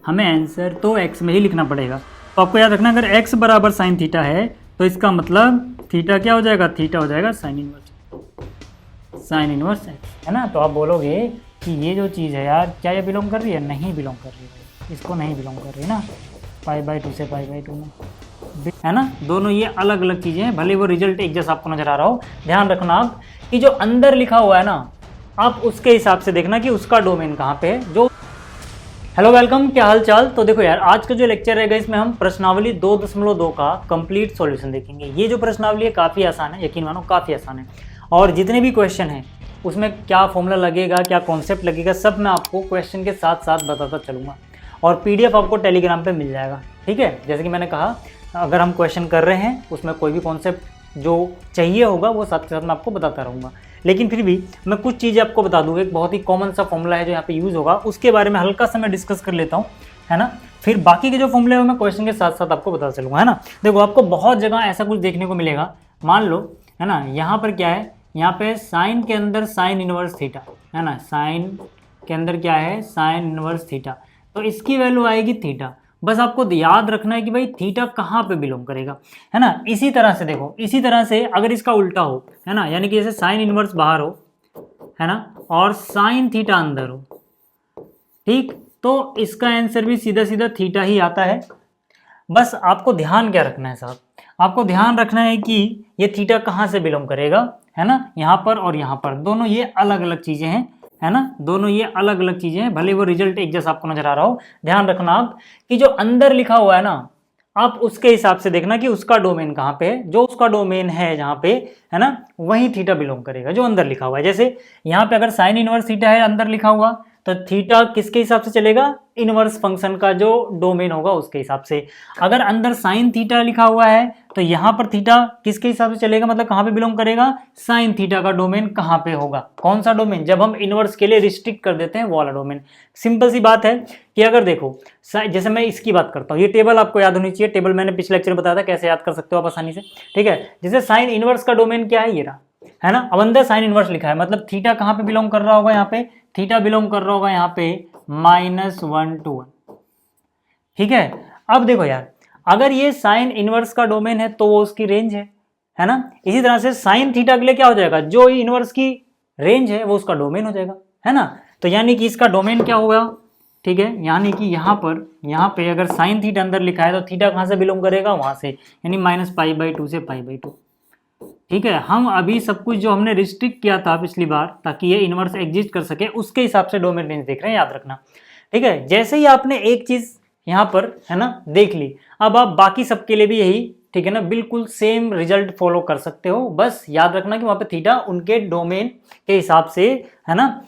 हमें आंसर तो x में ही लिखना पड़ेगा। तो आपको याद रखना, अगर x बराबर साइन थीटा है तो इसका मतलब थीटा क्या हो जाएगा, थीटा हो जाएगा साइन इनवर्स x, है ना। तो आप बोलोगे कि ये जो चीज़ है यार, क्या ये बिलोंग कर रही है, नहीं बिलोंग कर रही है, इसको नहीं बिलोंग कर रही ना, π/2 से π/2 में, है ना। दोनों ये अलग अलग चीज़ें हैं, भले वो रिजल्ट एक जैसा आपको नजर आ रहा हो। ध्यान रखना आप कि जो अंदर लिखा हुआ है ना, आप उसके हिसाब से देखना कि उसका डोमेन कहाँ पे है। जो हेलो वेलकम, क्या हाल चाल। तो देखो यार, आज का जो लेक्चर रहेगा इसमें हम प्रश्नावली 2.2 का कंप्लीट सॉल्यूशन देखेंगे। ये जो प्रश्नावली है काफ़ी आसान है, यकीन मानो काफ़ी आसान है। और जितने भी क्वेश्चन हैं उसमें क्या फॉर्मूला लगेगा, क्या कॉन्सेप्ट लगेगा, सब मैं आपको क्वेश्चन के साथ साथ बताता चलूँगा। और PDF आपको टेलीग्राम पे मिल जाएगा, ठीक है। जैसे कि मैंने कहा, अगर हम क्वेश्चन कर रहे हैं उसमें कोई भी कॉन्सेप्ट जो चाहिए होगा वो साथ के साथ मैं आपको बताता रहूँगा। लेकिन फिर भी मैं कुछ चीज़ें आपको बता दूँगा। एक बहुत ही कॉमन सा फॉर्मूला है जो यहाँ पे यूज़ होगा, उसके बारे में हल्का सा मैं डिस्कस कर लेता हूँ, है ना। फिर बाकी के जो फॉर्मूले हैं मैं क्वेश्चन के साथ साथ आपको बता चलूँगा, है ना। देखो, आपको बहुत जगह ऐसा कुछ देखने को मिलेगा। मान लो, है ना, यहाँ पर क्या है, यहाँ पे साइन के अंदर साइन इनवर्स थीटा, है ना, साइन के अंदर क्या है, साइन इनवर्स थीटा, तो इसकी वैल्यू आएगी थीटा। बस आपको याद रखना है कि भाई थीटा कहाँ पे बिलोंग करेगा, है ना। इसी तरह से देखो, इसी तरह से अगर इसका उल्टा हो, है ना, यानी कि जैसे साइन इनवर्स बाहर हो, है ना, और साइन थीटा अंदर हो, ठीक, तो इसका आंसर भी सीधा सीधा थीटा ही आता है। बस आपको ध्यान क्या रखना है साहब, आपको ध्यान रखना है कि ये थीटा कहाँ से बिलोंग करेगा, है ना, यहाँ पर और यहाँ पर, दोनों ये अलग अलग चीज़ें हैं, है ना, दोनों ये अलग अलग चीज़ें हैं, भले वो रिजल्ट एक जैसा आपको नजर आ रहा हो। ध्यान रखना आप कि जो अंदर लिखा हुआ है ना, आप उसके हिसाब से देखना कि उसका डोमेन कहाँ पे है। जो उसका डोमेन है जहाँ पे, है ना, वही थीटा बिलोंग करेगा जो अंदर लिखा हुआ है। जैसे यहाँ पे अगर साइन इनवर्स थीटा है अंदर लिखा हुआ, तो थीटा किसके हिसाब से चलेगा, इनवर्स फंक्शन का जो डोमेन होगा उसके हिसाब से। अगर अंदर साइन थीटा लिखा हुआ है तो यहाँ पर थीटा किसके हिसाब से चलेगा, मतलब कहाँ पे बिलोंग करेगा, साइन थीटा का डोमेन कहाँ पे होगा, कौन सा डोमेन, जब हम इनवर्स के लिए रिस्ट्रिक्ट कर देते हैं वो वाला डोमेन। सिंपल सी बात है कि अगर देखो, जैसे मैं इसकी बात करता हूँ, ये टेबल आपको याद होनी चाहिए। टेबल मैंने पिछले लेक्चर में बताया था कैसे याद कर सकते हो आप आसानी से, ठीक है। जैसे साइन इनवर्स का डोमेन क्या है, ये रहा, है ना। अब अंदर साइन इनवर्स लिखा है, मतलब थीटा कहाँ पे बिलोंग कर रहा होगा, यहाँ पे थीटा बिलोंग कर रहा होगा यहाँ पे -1 to 1, ठीक है। अब देखो यार, अगर ये साइन इनवर्स का डोमेन है तो वो उसकी रेंज है ना। इसी तरह से साइन थीटा के लिए क्या हो जाएगा, जो इनवर्स की रेंज है वो उसका डोमेन हो जाएगा, है ना। तो यानी कि इसका डोमेन क्या होगा, ठीक है, यानी कि यहाँ पे अगर साइन थीटा अंदर लिखा है तो थीटा कहाँ से बिलोंग करेगा, वहां से, यानी -π/2 से π/2, ठीक है। हम अभी सब कुछ जो हमने रिस्ट्रिक्ट किया था पिछली बार ताकि ये इनवर्स एग्जिस्ट कर सके, उसके हिसाब से डोमेन रेंज देख रहे हैं, याद रखना, ठीक है। जैसे ही आपने एक चीज यहाँ पर, है ना, देख ली, अब आप बाकी सबके लिए भी यही, ठीक है ना, बिल्कुल सेम रिजल्ट फॉलो कर सकते हो। बस याद रखना कि वहाँ पे थीटा उनके डोमेन के हिसाब से, है ना,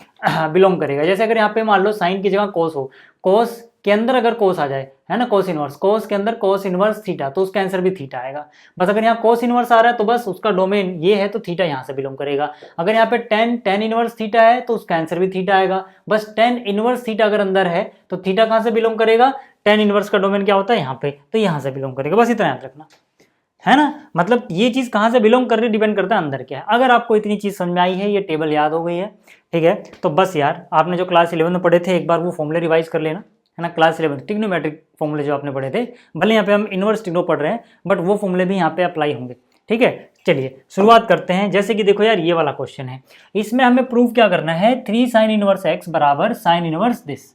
बिलोंग करेगा। जैसे अगर यहाँ पे मान लो साइन की जगह कोस हो, कोस के अंदर अगर कोस आ जाए, है ना, कोस इनवर्स, कोस के अंदर कोस इनवर्स थीटा, तो उसका आंसर भी थीटा आएगा। बस अगर यहाँ कोस इनवर्स आ रहा है तो बस उसका डोमेन ये है तो थीटा यहाँ से बिलोंग करेगा। अगर यहाँ पे टेन इनवर्स थीटा है तो उसका आंसर भी थीटा आएगा। बस टेन इनवर्स थीटा अगर अंदर है तो थीटा कहाँ से बिलोंग करेगा, टेन इनवर्स का डोमेन क्या होता है यहाँ पे, तो यहाँ से बिलोंग करेगा। बस इतना याद रखना, है ना। मतलब ये चीज कहाँ से बिलोंग कर रही है डिपेंड करता है अंदर क्या है। अगर आपको इतनी चीज समझ में आई है, ये टेबल याद हो गई है, ठीक है, तो बस यार आपने जो क्लास 11 में पढ़े थे एक बार वो फॉर्मूले रिवाइज कर लेना, है ना। क्लास 11 ट्रिग्नोमेट्रिक फॉर्मूले जो आपने पढ़े थे, भले यहाँ पे हम इनवर्स ट्रिग्नो पढ़ रहे हैं बट वो फॉर्मूले भी यहाँ पे अप्लाई होंगे, ठीक है। चलिए शुरुआत करते हैं। जैसे कि देखो यार, ये वाला क्वेश्चन है, इसमें हमें प्रूव क्या करना है, 3 sin इनवर्स x बराबर साइन इनवर्स दिस,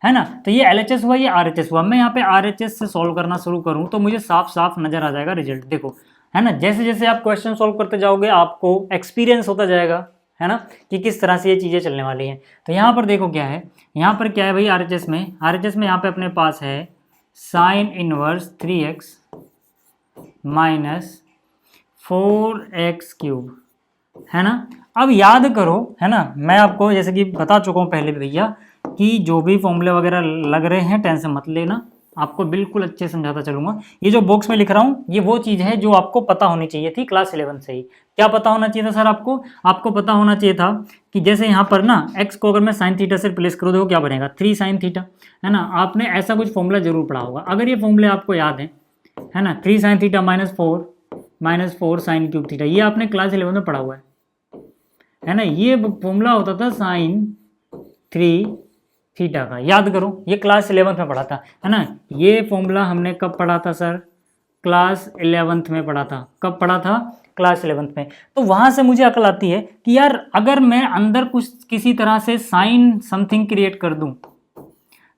है ना। तो ये LHS हुआ, ये RHS हुआ। मैं यहाँ पे RHS से सॉल्व करना शुरू करूँ तो मुझे साफ साफ नजर आ जाएगा रिजल्ट, देखो, है ना। जैसे जैसे आप क्वेश्चन सॉल्व करते जाओगे आपको एक्सपीरियंस होता जाएगा, है ना, कि किस तरह से ये चीज़ें चलने वाली हैं। तो यहाँ पर देखो क्या है, यहाँ पर क्या है भाई, RHS में यहाँ पे अपने पास है साइन इनवर्स 3x - 4x³, है ना। अब याद करो, है ना, मैं आपको जैसे कि बता चुका हूँ पहले भी भैया कि जो भी फॉर्मूले वगैरह लग रहे हैं टेंशन मत लेना, आपको बिल्कुल अच्छे से समझाता चलूंगा। ये जो बॉक्स में लिख रहा हूँ ये वो चीज़ है जो आपको पता होनी चाहिए थी क्लास 11 से ही। क्या पता होना चाहिए था सर आपको पता होना चाहिए था कि जैसे यहाँ पर ना x को अगर मैं साइन थीटा से रिप्लेस करूँ, देखो क्या बनेगा, 3 sin थीटा, है ना। आपने ऐसा कुछ फॉर्मूला जरूर पढ़ा होगा। अगर ये फॉर्मूले आपको याद है ना, 3 sin थीटा -4 sin³ थीटा, ये आपने क्लास 11 में पढ़ा हुआ है ना। ये फॉर्मूला होता था sin 3 थीटा का। याद करो ये क्लास 11th में पढ़ा था, है ना। ये फॉर्मूला हमने कब पढ़ा था सर? क्लास 11th में पढ़ा था। कब पढ़ा था? क्लास 11th में। तो वहां से मुझे अकल आती है कि यार अगर मैं अंदर कुछ किसी तरह से साइन समथिंग क्रिएट कर दूं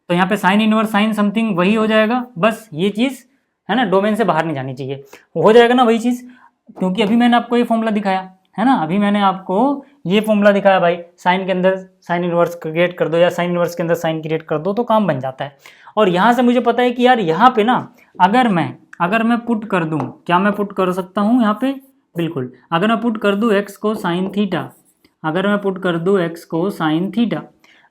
तो यहाँ पे साइन इनवर्स साइन समथिंग वही हो जाएगा। बस ये चीज, है ना, डोमेन से बाहर नहीं जानी चाहिए, हो जाएगा ना वही चीज। क्योंकि अभी मैंने आपको ये फॉर्मूला दिखाया, है ना, अभी मैंने आपको ये फॉर्मूला दिखाया भाई, साइन के अंदर साइन इनवर्स क्रिएट कर दो या साइन इनवर्स के अंदर साइन क्रिएट कर दो तो काम बन जाता है। और यहाँ से मुझे पता है कि यार यहाँ पे ना अगर मैं पुट कर दूं, क्या मैं पुट कर सकता हूँ यहाँ पे? बिल्कुल। अगर मैं पुट कर दूं एक्स को साइन थीटा, अगर मैं पुट कर दूं एक्स को साइन थीटा,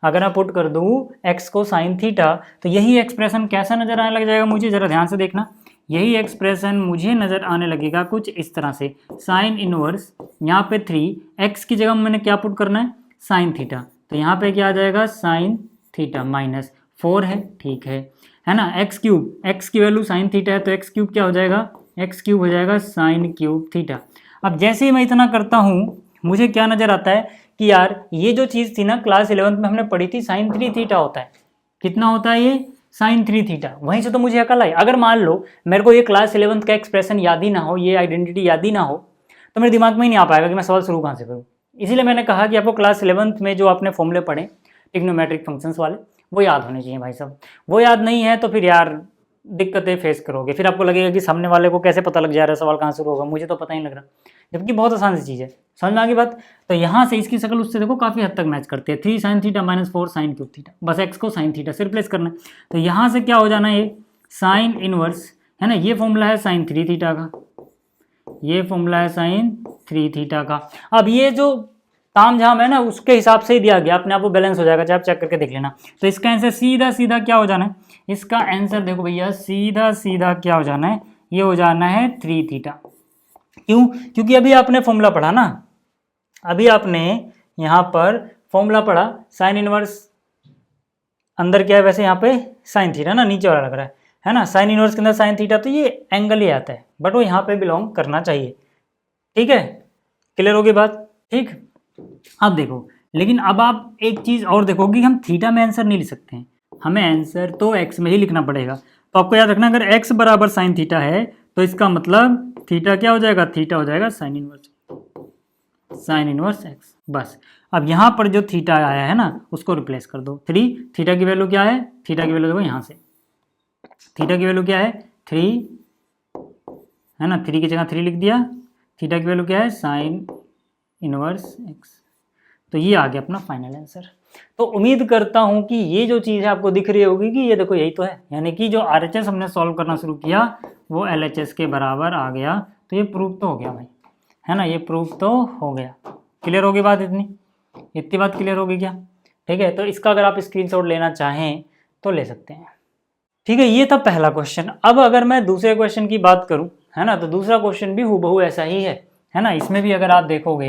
अगर मैं पुट कर दूं एक्स को साइन थीटा, तो यही एक्सप्रेशन कैसा नजर आने लग जाएगा मुझे? जरा ध्यान से देखना। यही एक्सप्रेशन मुझे नजर आने लगेगा कुछ इस तरह से, साइन इनवर्स यहाँ पे 3 एक्स की जगह मैंने क्या पुट करना है? Sine theta. तो यहाँ पे क्या आ जाएगा? साइन थीटा माइनस 4 है, ठीक है ना। एक्स क्यूब, एक्स की वैल्यू साइन थीटा है तो एक्स क्यूब क्या हो जाएगा? एक्स क्यूब हो जाएगा साइन क्यूब थीटा। अब जैसे ही मैं इतना करता हूँ मुझे क्या नजर आता है कि यार ये जो चीज़ थी ना क्लास 11th में हमने पढ़ी थी, साइन 3 थीटा होता है। कितना होता है ये? Sine 3 theta. वहीं से तो मुझे अकल आई। अगर मान लो मेरे को ये क्लास 11th का एक्सप्रेशन याद ही ना हो, ये आइडेंटिटी याद ही ना हो, तो मेरे दिमाग में ही नहीं आ पाएगा कि मैं सवाल शुरू कहाँ से करूँ। इसीलिए मैंने कहा कि आपको क्लास 11th में जो आपने फॉर्मूले पढ़े ट्रिग्नोमेट्रिक फंक्शंस वाले, वो याद होने चाहिए भाई साहब। वो याद नहीं है तो फिर यार दिक्कतें फेस करोगे, फिर आपको लगेगा कि सामने वाले को कैसे पता लग जा रहा है सवाल कहाँ शुरू होगा, मुझे तो पता ही नहीं लग रहा, जबकि बहुत आसान सी चीज़ है। समझ में आ गई बात? तो यहाँ से इसकी शक्ल उससे देखो काफ़ी हद तक मैच करते हैं। 3 sine theta minus 4 sine cube theta, बस एक्स को साइन थीटा से रिप्लेस करना है। तो यहाँ से क्या हो जाना है? ये साइन इनवर्स, है ना, ये फॉर्मूला है साइन 3 थीटा का, ये फॉर्मूला है साइन 3 थीटा का। अब ये जो ताम झाम है ना उसके हिसाब से ही दिया गया, अपने आप वो बैलेंस हो जाएगा, चाहे आप चेक करके देख लेना। तो इसका आंसर सीधा सीधा क्या हो जाना है? इसका आंसर देखो भैया, सीधा सीधा क्या हो जाना है? ये हो जाना है 3 थीटा। क्यों? क्योंकि अभी आपने फॉर्मूला पढ़ा ना, अभी आपने यहाँ पर फॉर्मूला पढ़ा, साइन इनवर्स अंदर क्या है वैसे यहाँ पे साइन थीटा ना, नीचे वाला लग रहा है ना, साइन इनवर्स के अंदर साइन थीटा, तो ये एंगल ही आता है, बट वो यहाँ पे बिलोंग करना चाहिए। ठीक है, क्लियर होगी बात? ठीक। अब देखो, लेकिन अब आप एक चीज़ और देखोगे, हम थीटा में आंसर नहीं लिख सकते हैं, हमें आंसर तो एक्स में ही लिखना पड़ेगा। तो आपको याद रखना, अगर एक्स बराबर साइन थीटा है तो इसका मतलब थीटा क्या हो जाएगा? थीटा हो जाएगा साइन इनवर्स एक्स। बस अब यहाँ पर जो थीटा आया है ना उसको रिप्लेस कर दो। 3 थीटा की वैल्यू क्या है? थीटा की वैल्यू देखो यहाँ से, थीटा की वैल्यू क्या है? 3, है ना, 3 की जगह 3 लिख दिया। थीटा की वैल्यू क्या है? Sine inverse x. तो ये आ गया अपना फाइनल आंसर। तो उम्मीद करता हूँ कि ये जो चीज़ है आपको दिख रही होगी कि ये देखो यही तो है, यानी कि जो RHS हमने सॉल्व करना शुरू किया वो LHS के बराबर आ गया। तो ये प्रूफ तो हो गया भाई, है ना, ये प्रूफ तो हो गया। क्लियर होगी बात? इतनी बात क्लियर होगी क्या? ठीक है, तो इसका अगर आप स्क्रीनशॉट लेना चाहें तो ले सकते हैं। ठीक है, ये था पहला क्वेश्चन। अब अगर मैं दूसरे क्वेश्चन की बात करूं, है ना, तो दूसरा क्वेश्चन भी हूबहू ऐसा ही है ना। इसमें भी अगर आप देखोगे,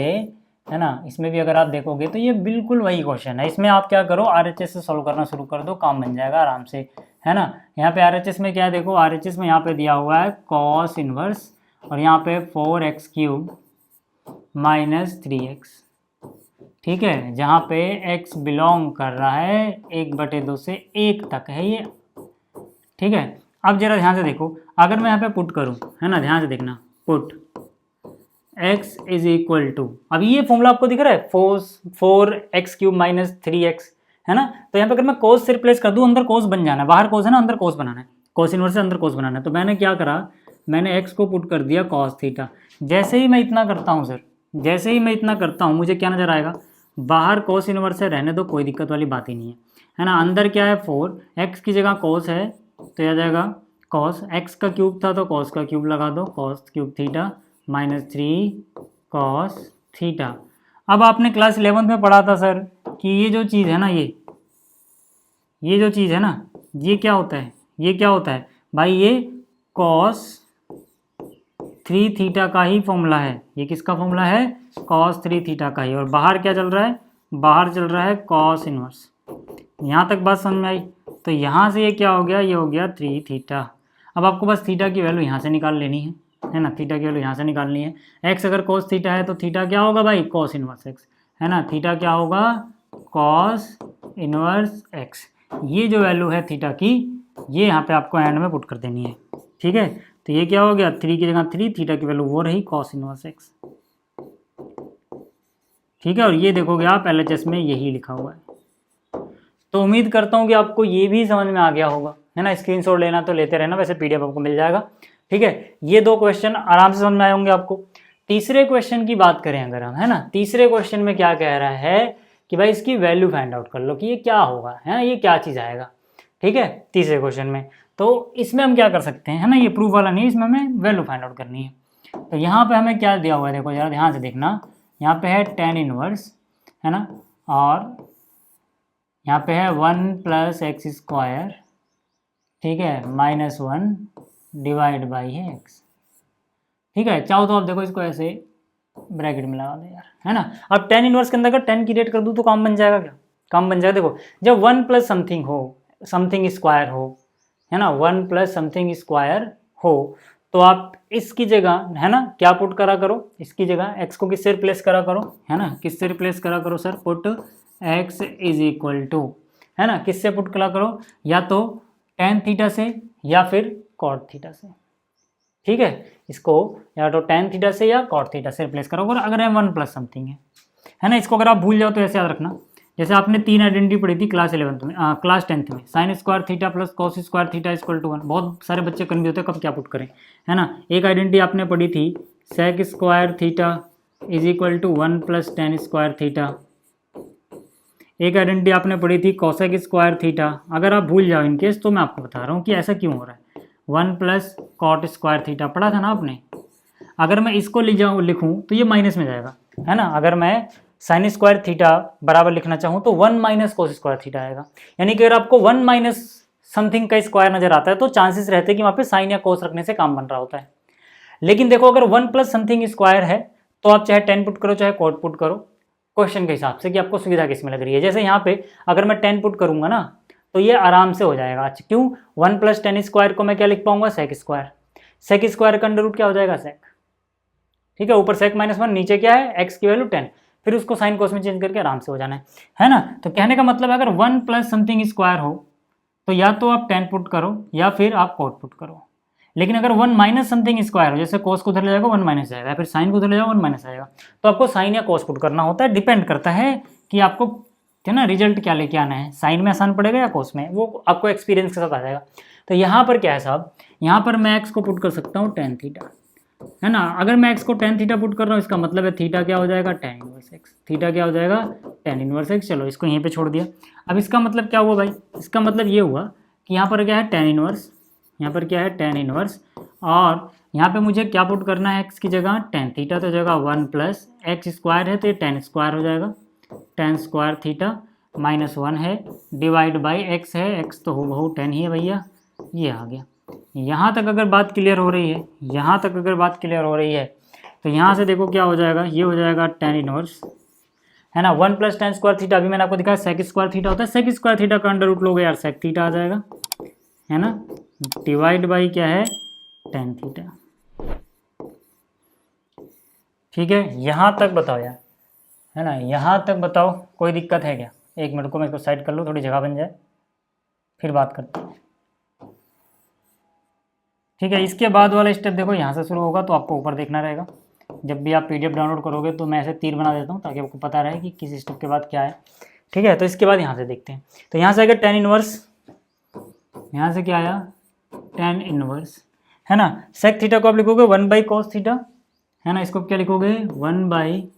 है ना, इसमें भी अगर आप देखोगे तो ये बिल्कुल वही क्वेश्चन है। इसमें आप क्या करो, RHS से सॉल्व करना शुरू कर दो, काम बन जाएगा आराम से, है ना। यहाँ पे RHS में क्या है देखो, RHS में यहाँ पे दिया हुआ है कॉस इनवर्स और यहाँ पे 4x³ माइनस 3x, ठीक है, जहाँ पे x बिलोंग कर रहा है 1/2 से 1 तक है ये, ठीक है। अब जरा ध्यान से देखो, अगर मैं यहाँ पे पुट करूँ, है ना, ध्यान से देखना, put x is equal to, अब ये फॉर्मूला आपको दिख रहा है 4x³ माइनस 3x, है ना। तो यहाँ पे अगर मैं कोस से रिप्लेस कर दूँ, अंदर कोस बन जाना है, बाहर कोस है ना, अंदर कोस बनाना है, कोस इनवर्स से अंदर कोस बनाना है। तो मैंने क्या करा, मैंने x को पुट कर दिया cos थीटा। जैसे ही मैं इतना करता हूँ सर, जैसे ही मैं इतना करता हूँ मुझे क्या नज़र आएगा, बाहर कोस इनवर्स है, रहने दो, कोई दिक्कत वाली बात ही नहीं है ना। अंदर क्या है 4, x की जगह कोस है तो आ जाएगा कॉस, x का क्यूब था तो कॉस का क्यूब लगा दो, cos cube theta minus 3 cos theta. अब आपने क्लास 11th में पढ़ा था सर कि ये जो चीज़ है ना, ये जो चीज़ है ना, ये क्या होता है, ये क्या होता है भाई, ये कॉस 3 थीटा का ही फॉर्मूला है। ये किसका फॉर्मूला है? कॉस 3 थीटा का ही। और बाहर क्या चल रहा है? बाहर चल रहा है कॉस इनवर्स। यहाँ तक बात समझ में आई? तो यहाँ से ये क्या हो गया, ये हो गया 3 थीटा। अब आपको बस थीटा की वैल्यू यहाँ से निकाल लेनी है ना, थीटा की वैल्यू यहाँ से निकालनी है। एक्स अगर कोस थीटा है तो थीटा क्या होगा भाई, कॉस इनवर्स एक्स, है ना। थीटा क्या होगा, कॉस इनवर्स एक्स, ये जो वैल्यू है थीटा की, ये यहाँ पे आपको एंड में पुट कर देनी है। ठीक है, तो ये क्या हो गया, 3 की जगह 3, थीटा की वैल्यू वो रही कॉस इनवर्स एक्स। ठीक है, और ये देखोगे आप LHS में यही लिखा हुआ है। तो उम्मीद करता हूँ कि आपको ये भी समझ में आ गया होगा, है ना। स्क्रीनशॉट लेना तो लेते रहना, वैसे PDF आपको मिल जाएगा। ठीक है, ये 2 क्वेश्चन आराम से समझ में आए होंगे आपको। तीसरे क्वेश्चन की बात करें अगर हम, है ना, तीसरे क्वेश्चन में क्या कह रहा है कि भाई इसकी वैल्यू फाइंड आउट कर लो कि ये क्या होगा, है ना, ये क्या चीज़ आएगा। ठीक है, तीसरे क्वेश्चन में तो इसमें हम क्या कर सकते हैं, है ना, ये प्रूफ वाला नहीं, इसमें हमें वैल्यू फाइंड आउट करनी है। तो यहाँ पे हमें क्या दिया हुआ है, देखो जरा ध्यान से देखना, यहाँ पे है tan इनवर्स, है ना, और यहाँ पे है 1 + x², ठीक है, -1 डिवाइड बाई है x। ठीक है, चाहो तो आप देखो इसको ऐसे ब्रैकेट में लगा दो यार, है ना। अब tan इनवर्स के अंदर अगर 10 की रेट कर दूँ तो काम बन जाएगा क्या, काम बन जाएगा। देखो जब 1 + समथिंग हो, समथिंग स्क्वायर हो, है ना, 1 + समथिंग स्क्वायर हो, तो आप इसकी जगह, है ना, क्या पुट करा करो, इसकी जगह x को किससे रिप्लेस करा करो, है ना, किससे रिप्लेस करा करो सर, पुट x = है ना, किससे पुट करा करो, या तो tan थीटा से या फिर cot थीटा से। ठीक है, इसको या तो tan थीटा से या cot थीटा से रिप्लेस करो अगर m 1 + समथिंग है ना। इसको अगर आप भूल जाओ तो ऐसे याद रखना, जैसे आपने 3 आइडेंटिटी पढ़ी थी क्लास 11th में, क्लास 10th में, sin² थीटा + cos² थीटा = 1। बहुत सारे बच्चे कन्फ्यूज होते हैं कब क्या पुट करें, है ना। एक आइडेंटिटी आपने पढ़ी थी sec² थीटा = 1 + tan² थीटा। एक आइडेंटिटी आपने पढ़ी थी cosec² थीटा। अगर आप भूल जाओ इनकेस तो मैं आपको बता रहा हूँ कि ऐसा क्यों हो रहा है। 1 + cot² थीटा पढ़ा था ना आपने। अगर मैं इसको लिखूँ तो ये माइनस में जाएगा, है ना। अगर मैं sin² थीटा बराबर लिखना चाहूँ तो 1 - cos² थीटा आएगा। यानी कि अगर आपको 1 - समथिंग का स्क्वायर नजर आता है तो चांसेस रहते हैं कि वहाँ पे साइन या कोस रखने से काम बन रहा होता है। लेकिन देखो अगर 1 + समथिंग स्क्वायर है तो आप चाहे tan पुट करो चाहे cot पुट करो, क्वेश्चन के हिसाब से कि आपको सुविधा किस में लग रही है। जैसे यहाँ पे अगर मैं tan पुट करूंगा ना तो ये आराम से हो जाएगा। अच्छा क्यों, 1 + tan² को मैं क्या लिख पाऊंगा, sec²। sec² का अंडर रूट क्या हो जाएगा, sec। ठीक है, ऊपर sec -1, नीचे क्या है, x की वैल्यू 10, फिर उसको साइन कोस में चेंज करके आराम से हो जाना है ना। तो कहने का मतलब अगर 1 + समथिंग स्क्वायर हो तो या तो आप tan पुट करो या फिर आप cot पुट करो। लेकिन अगर 1 - समथिंग स्क्वायर हो, जैसे cos को उधर ले जाएगा 1 - जाएगा, फिर साइन को उधर ले जाओ 1 - आएगा, तो आपको साइन या cos पुट करना होता है। डिपेंड करता है कि आपको, है ना, रिजल्ट क्या लेके आना है, साइन में आसान पड़ेगा या cos में, वो आपको एक्सपीरियंस के साथ आ जाएगा। तो यहाँ पर क्या है साहब, यहाँ पर मैं x को पुट कर सकता हूँ tan थीटा, है ना। अगर मैं x को tan थीटा पुट कर रहा हूँ इसका मतलब है थीटा क्या हो जाएगा, tan इनवर्स x। थीटा क्या हो जाएगा, tan इनवर्स x। चलो इसको यहीं पे छोड़ दिया। अब इसका मतलब क्या हुआ भाई, इसका मतलब ये हुआ कि यहाँ पर क्या है tan इनवर्स, यहाँ पर क्या है tan इनवर्स, और यहाँ पे मुझे क्या पुट करना है x की जगह, tan थीटा, तो जगह 1 + x² है तो ये tan² हो जाएगा, tan² थीटा -1 है डिवाइड बाई x है, x तो हूबहू 10 ही है भैया, ये आ गया। यहाँ तक अगर बात क्लियर हो रही है, यहाँ तक अगर बात क्लियर हो रही है तो यहाँ से देखो क्या हो जाएगा, ये हो जाएगा tan इनवर्स, है ना। 1 + tan² थीटा, अभी मैंने आपको दिखाया sec² थीटा होता है, sec² थीटा का अंडर रूट लोगे यार sec थीटा आ जाएगा, है ना, डिवाइड बाई क्या है, tan थीटा। ठीक है, यहाँ तक बताओ यार, है ना, यहाँ तक बताओ कोई दिक्कत है क्या। 1 मिनट को मैं इसको साइड कर लूँ, थोड़ी जगह बन जाए, फिर बात करते हैं। ठीक है, इसके बाद वाला स्टेप देखो यहाँ से शुरू होगा तो आपको ऊपर देखना रहेगा। जब भी आप PDF डाउनलोड करोगे तो मैं ऐसे तीर बना देता हूँ ताकि आपको पता रहे कि किस स्टेप के बाद क्या है। ठीक है, तो इसके बाद यहाँ से देखते हैं। तो यहाँ से अगर tan इनवर्स, यहाँ से क्या आया, tan इनवर्स, है ना। sec थीटा को आप लिखोगे 1 / cos थीटा, है ना, इसको क्या लिखोगे 1 /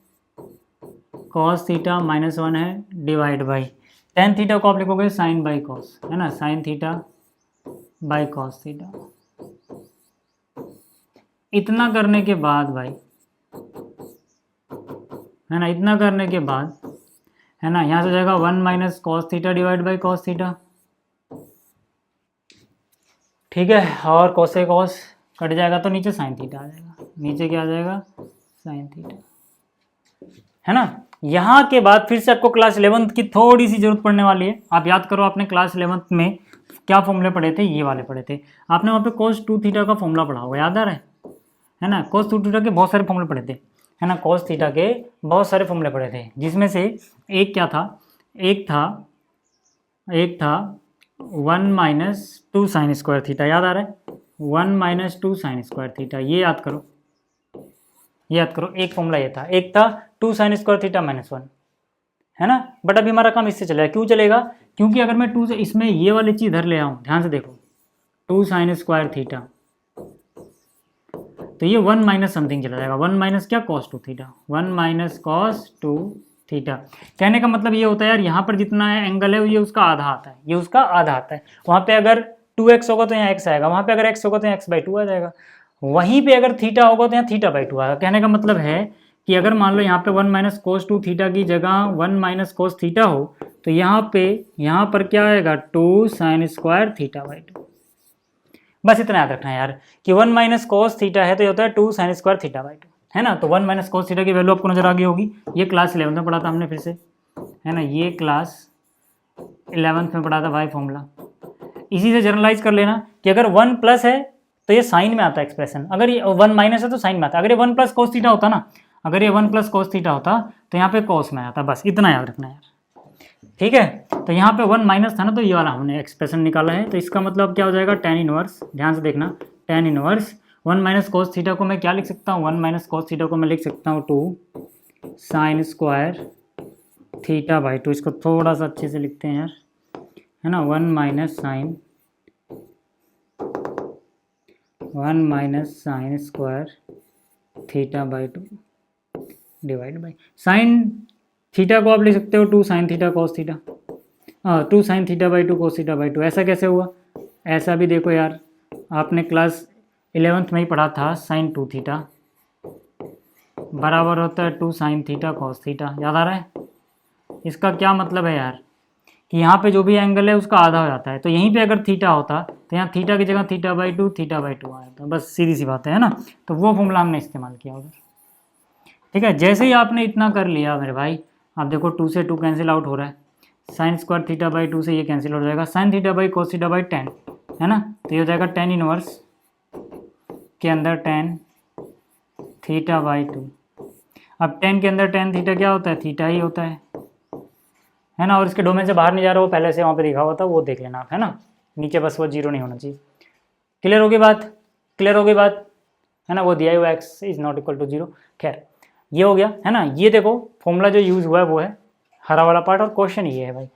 cos थीटा -1 है डिवाइड बाई tan थीटा को आप लिखोगे sin / cos, है ना, sin थीटा / cos थीटा। इतना करने के बाद भाई, है ना, इतना करने के बाद, है ना, यहाँ से जाएगा 1 - cos theta divide by cos theta. ठीक है, और cos से cos कट जाएगा तो नीचे sin थीटा आ जाएगा, नीचे क्या आ जाएगा, sin थीटा, है ना। यहाँ के बाद फिर से आपको क्लास 11th की थोड़ी सी जरूरत पड़ने वाली है। आप याद करो आपने क्लास 11th में क्या फॉर्मूले पढ़े थे, ये वाले पढ़े थे आपने। वहाँ पे cos 2 थीटा का फॉर्मूला पढ़ा होगा, याद आ रहा है ना। cos 2 थीटा के बहुत सारे फॉर्मूले पढ़े थे, है ना, cos थीटा के बहुत सारे फॉर्मूले पढ़े थे, जिसमें से एक क्या था एक था 1 माइनस 2 साइन स्क्वायर थीटा, याद आ रहा है? 1 माइनस 2 साइन स्क्वायर थीटा, ये याद करो, ये याद करो। एक फॉर्मूला ये था, एक था 2 साइन स्क्वायर थीटा माइनस 1, है ना। बट अभी हमारा काम इससे चलेगा, क्यों चलेगा? क्योंकि अगर मैं 2 से इसमें ये वाली चीज़ इधर ले आऊँ, ध्यान से देखो, 2 साइन स्क्वायर थीटा, तो ये 1 माइनस समथिंग चला जाएगा। 1 माइनस क्या? Cos 2 theta, 1 minus cos 2 theta. कहने का मतलब ये होता है यार, यहाँ पर जितना है एंगल है ये उसका आधा आता है, ये उसका आधा आता है। वहाँ पे अगर 2x होगा तो यहाँ x आएगा, वहाँ पे अगर x होगा तो यहाँ x/2 आ जाएगा, वहीं पे अगर थीटा होगा तो यहाँ थीटा/2 आएगा। कहने का मतलब है कि अगर मान लो यहाँ पे 1 माइनस कोस 2 थीटा की जगह 1 माइनस कोस थीटा हो, तो यहाँ पर क्या आएगा? 2 साइन स्क्वायर थीटा/2। बस इतना याद रखना है यार कि 1 माइनस कोस थीटा है तो ये होता है 2 साइन स्क्वायर थीटा/2, है ना। तो 1 माइनस कोस थीटा की वैल्यू आपको नजर आ गई होगी। ये क्लास 11 में पढ़ा था हमने फिर से, है ना, ये क्लास 11th में पढ़ा था भाई फॉर्मूला। इसी से जनरलाइज कर लेना कि अगर 1 प्लस है तो ये साइन में आता है एक्सप्रेशन, अगर ये 1 माइनस है तो साइन में आता है। अगर ये 1 प्लस कोस थीटा होता ना, अगर ये 1 प्लस कोस थीटा होता तो यहाँ पे कॉस में आता। बस इतना याद रखना है यार, ठीक है। तो यहाँ पे 1 माइनस था ना, तो ये वाला हमने एक्सप्रेशन निकाला है। तो इसका मतलब क्या हो जाएगा? tan इनवर्स, ध्यान से देखना, tan inverse 1 minus cos theta को मैं क्या लिख सकता हूँ? 1 माइनस कोस थीटा को मैं लिख सकता हूँ 2 साइन स्क्वायर थीटा/2। इसको थोड़ा सा अच्छे से लिखते हैं यार, है ना। 1 माइनस साइन स्क्वायर थीटा/2 डिवाइड बाई साइन थीटा को आप लिख सकते हो 2 sine theta cos theta, 2 sine थीटा/2 कॉस थीटा/2। ऐसा कैसे हुआ? ऐसा भी देखो यार, आपने क्लास 11th में ही पढ़ा था, साइन 2 थीटा बराबर होता है 2 साइन थीटा कॉस थीटा, याद आ रहा है? इसका क्या मतलब है यार कि यहाँ पे जो भी एंगल है उसका आधा हो जाता है। तो यहीं पे अगर थीटा होता तो यहाँ थीटा की जगह थीटा/2 आ जाता। बस सीधी सी बात है ना। तो वो फॉर्मूला हमने इस्तेमाल किया उधर, ठीक है। जैसे ही आपने इतना कर लिया मेरे भाई, आप देखो 2 से 2 कैंसिल आउट हो रहा है, साइन स्क्वायर थीटा/2 से ये कैंसिल हो जाएगा, साइन थीटा/कोस थीटा/tan, है ना। तो ये हो जाएगा tan इनवर्स के अंदर tan थीटा/2। अब tan के अंदर tan थीटा क्या होता है? थीटा ही होता है ना। और इसके डोमेन से बाहर नहीं जा रहा, वो पहले से वहाँ पे लिखा हुआ था, वो देख लेना आप, है ना। नीचे बस वो 0 नहीं होना चाहिए। क्लियर होगी बात? क्लियर होगी बात, है ना। वो दिया हुआ x is not equal to 0। खैर ये हो गया, है ना। ये देखो फॉर्मूला जो यूज़ हुआ है वो है हरा वाला पार्ट, और क्वेश्चन ये है भाई,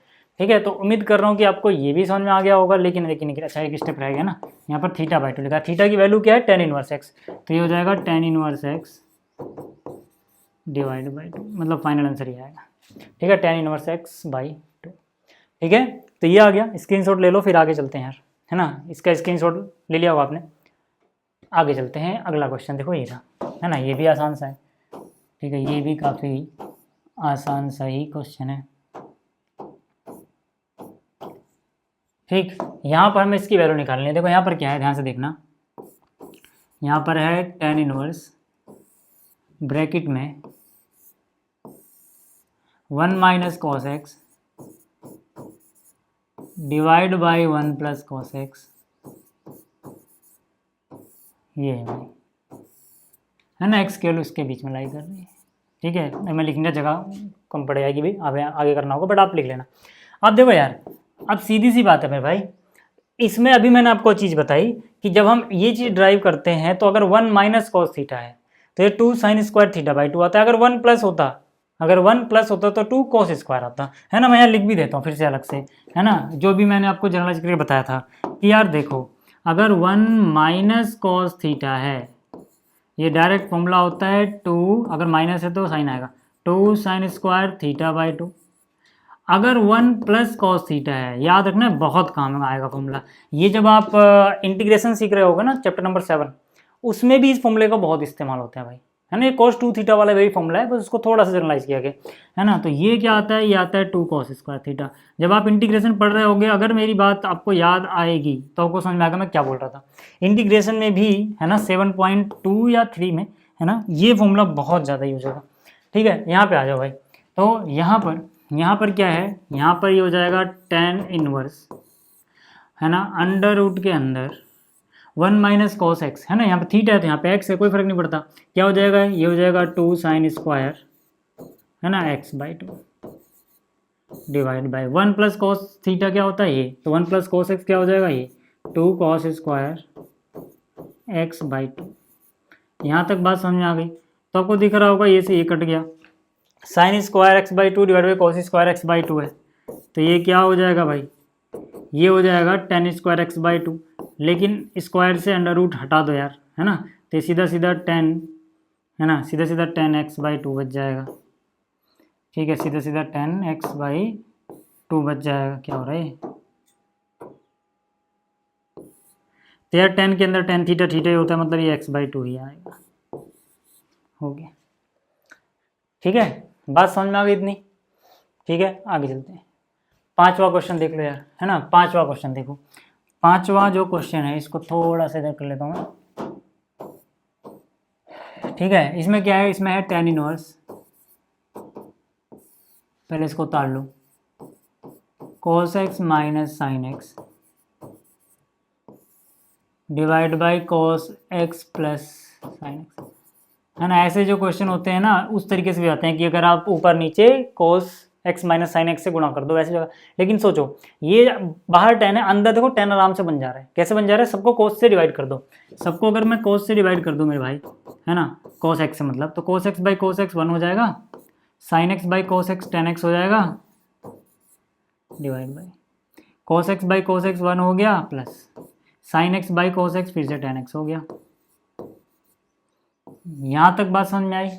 ठीक है। तो उम्मीद कर रहा हूँ कि आपको ये भी समझ में आ गया होगा। लेकिन अच्छा एक स्टेप रह गया ना, यहाँ पर थीटा/2 लिखा, थीटा की वैल्यू क्या है? tan inverse x। तो ये हो जाएगा tan inverse x divide by 2, मतलब फाइनल आंसर ये आएगा, ठीक है, tan इनवर्स x/2, ठीक है। तो ये आ गया, स्क्रीनशॉट ले लो, फिर आगे चलते हैं यार, है ना। इसका स्क्रीनशॉट ले लिया होगा आपने। आगे चलते हैं, अगला क्वेश्चन देखो ये था, है ना। ये भी आसान सा है, ठीक है, ये भी काफ़ी आसान सा ही क्वेश्चन है, ठीक। यहाँ पर हमें इसकी वैल्यू निकालनी है। देखो यहाँ पर क्या है, ध्यान से देखना, यहाँ पर है tan इनवर्स ब्रैकेट में 1 minus cos x divide by 1 plus cos x, ये है भाई, है ना। एक्स केवल उसके बीच में लाई कर रही है, ठीक है। मैं लिखने का जगह कम पड़ जाएगी भी, अब आगे करना होगा, बट आप लिख लेना। अब देखो यार, अब सीधी सी बात है मेरे भाई, इसमें अभी मैंने आपको चीज़ बताई कि जब हम ये चीज़ ड्राइव करते हैं तो अगर 1 माइनस कॉस थीटा है तो ये 2 साइन स्क्वायर थीटा/2 आता है। अगर 1 प्लस होता तो 2 कॉस स्क्वायर आता, है ना। मैं यहाँ लिख भी देता हूँ फिर से अलग से, है ना, जो भी मैंने आपको जनरलाइज करके बताया था कि यार देखो, अगर 1 माइनस कॉस थीटा है, ये डायरेक्ट फॉर्मूला होता है 2, अगर माइनस है तो साइन आएगा, 2 साइन स्क्वायर थीटा/2। अगर 1 प्लस कॉस थीटा है, याद रखना बहुत काम आएगा फॉर्मूला। ये जब आप इंटीग्रेशन सीख रहे होगे ना, चैप्टर नंबर 7, उसमें भी इस फॉर्मूले का बहुत इस्तेमाल होता है भाई, है ना। ये cos 2 थीटा वाला वही फॉर्मूला है, बस उसको थोड़ा सा जनरलाइज किया गया, है ना। तो ये क्या आता है? ये आता है 2 cos स्क्वायर थीटा। जब आप इंटीग्रेशन पढ़ रहे होगे, अगर मेरी बात आपको याद आएगी तो आपको समझ में आएगा मैं क्या बोल रहा था। इंटीग्रेशन में भी, है ना, 7.2 या 3 में, है ना, ये फॉर्मूला बहुत ज़्यादा यूज होगा, ठीक है। यहाँ पे आ जाओ भाई। तो यहाँ पर क्या है? यहाँ पर ये हो जाएगा tan इनवर्स, है ना, अंडर रूट के अंदर 1 माइनस कॉस एक्स, है ना। यहाँ पे थीटा है तो यहाँ पे एक्स है, कोई फर्क नहीं पड़ता। क्या हो जाएगा? ये हो जाएगा 2 साइन स्क्वायर, है ना, x/2 divide by 1 plus cos theta क्या होता है ये, तो 1 प्लस कॉस एक्स क्या हो जाएगा ये 2 कॉस स्क्वायर एक्स बाई 2। यहाँ तक बात समझ में आ गई। तो आपको दिख रहा होगा ये से ये कट गया, sine square x by 2 divide by cos square x by 2 है, तो ये क्या हो जाएगा भाई, ये हो जाएगा टेन स्क्वायर एक्स बाई 2, लेकिन स्क्वायर से अंडर रूट हटा दो यार, है ना, तो सीधा सीधा 10 है ना, सीधा सीधा 10x बाई 2 बच जाएगा। ठीक है, सीधा सीधा 10x बाई 2 बच जाएगा। क्या हो रहा है, तो यार 10 के अंदर टेन थीटा थीटा ही होता है, मतलब ये x बाई 2 ही आएगा। हो गया, ठीक है, बात समझ में आ गई इतनी। ठीक है, आगे चलते हैं। 5वां क्वेश्चन देख लो यार, है ना, 5वां क्वेश्चन देखो। 5वां जो क्वेश्चन है इसको थोड़ा सा इधर कर लेता हूँ मैं। ठीक है, इसमें क्या है, इसमें है tan इनवर्स, पहले इसको उतार लो, cos x minus sine x divide by cos x plus sine x, है ना। ऐसे जो क्वेश्चन होते हैं ना उस तरीके से भी आते हैं कि अगर आप ऊपर नीचे cos x minus sine x से गुणा कर दो वैसे जगह, लेकिन सोचो ये बाहर tan है, अंदर देखो tan आराम से बन जा रहा है। कैसे बन जा रहा है, सबको cos से डिवाइड कर दो, सबको अगर मैं cos से डिवाइड कर दूँ मेरे भाई, है ना, cos x से मतलब, तो cos x by cos x 1 हो जाएगा, sine x by cos x tan x हो जाएगा, divide by cos x by cos x 1 हो गया, plus sine x by cos x फिर से tan x हो गया। यहाँ तक बात समझ में आई,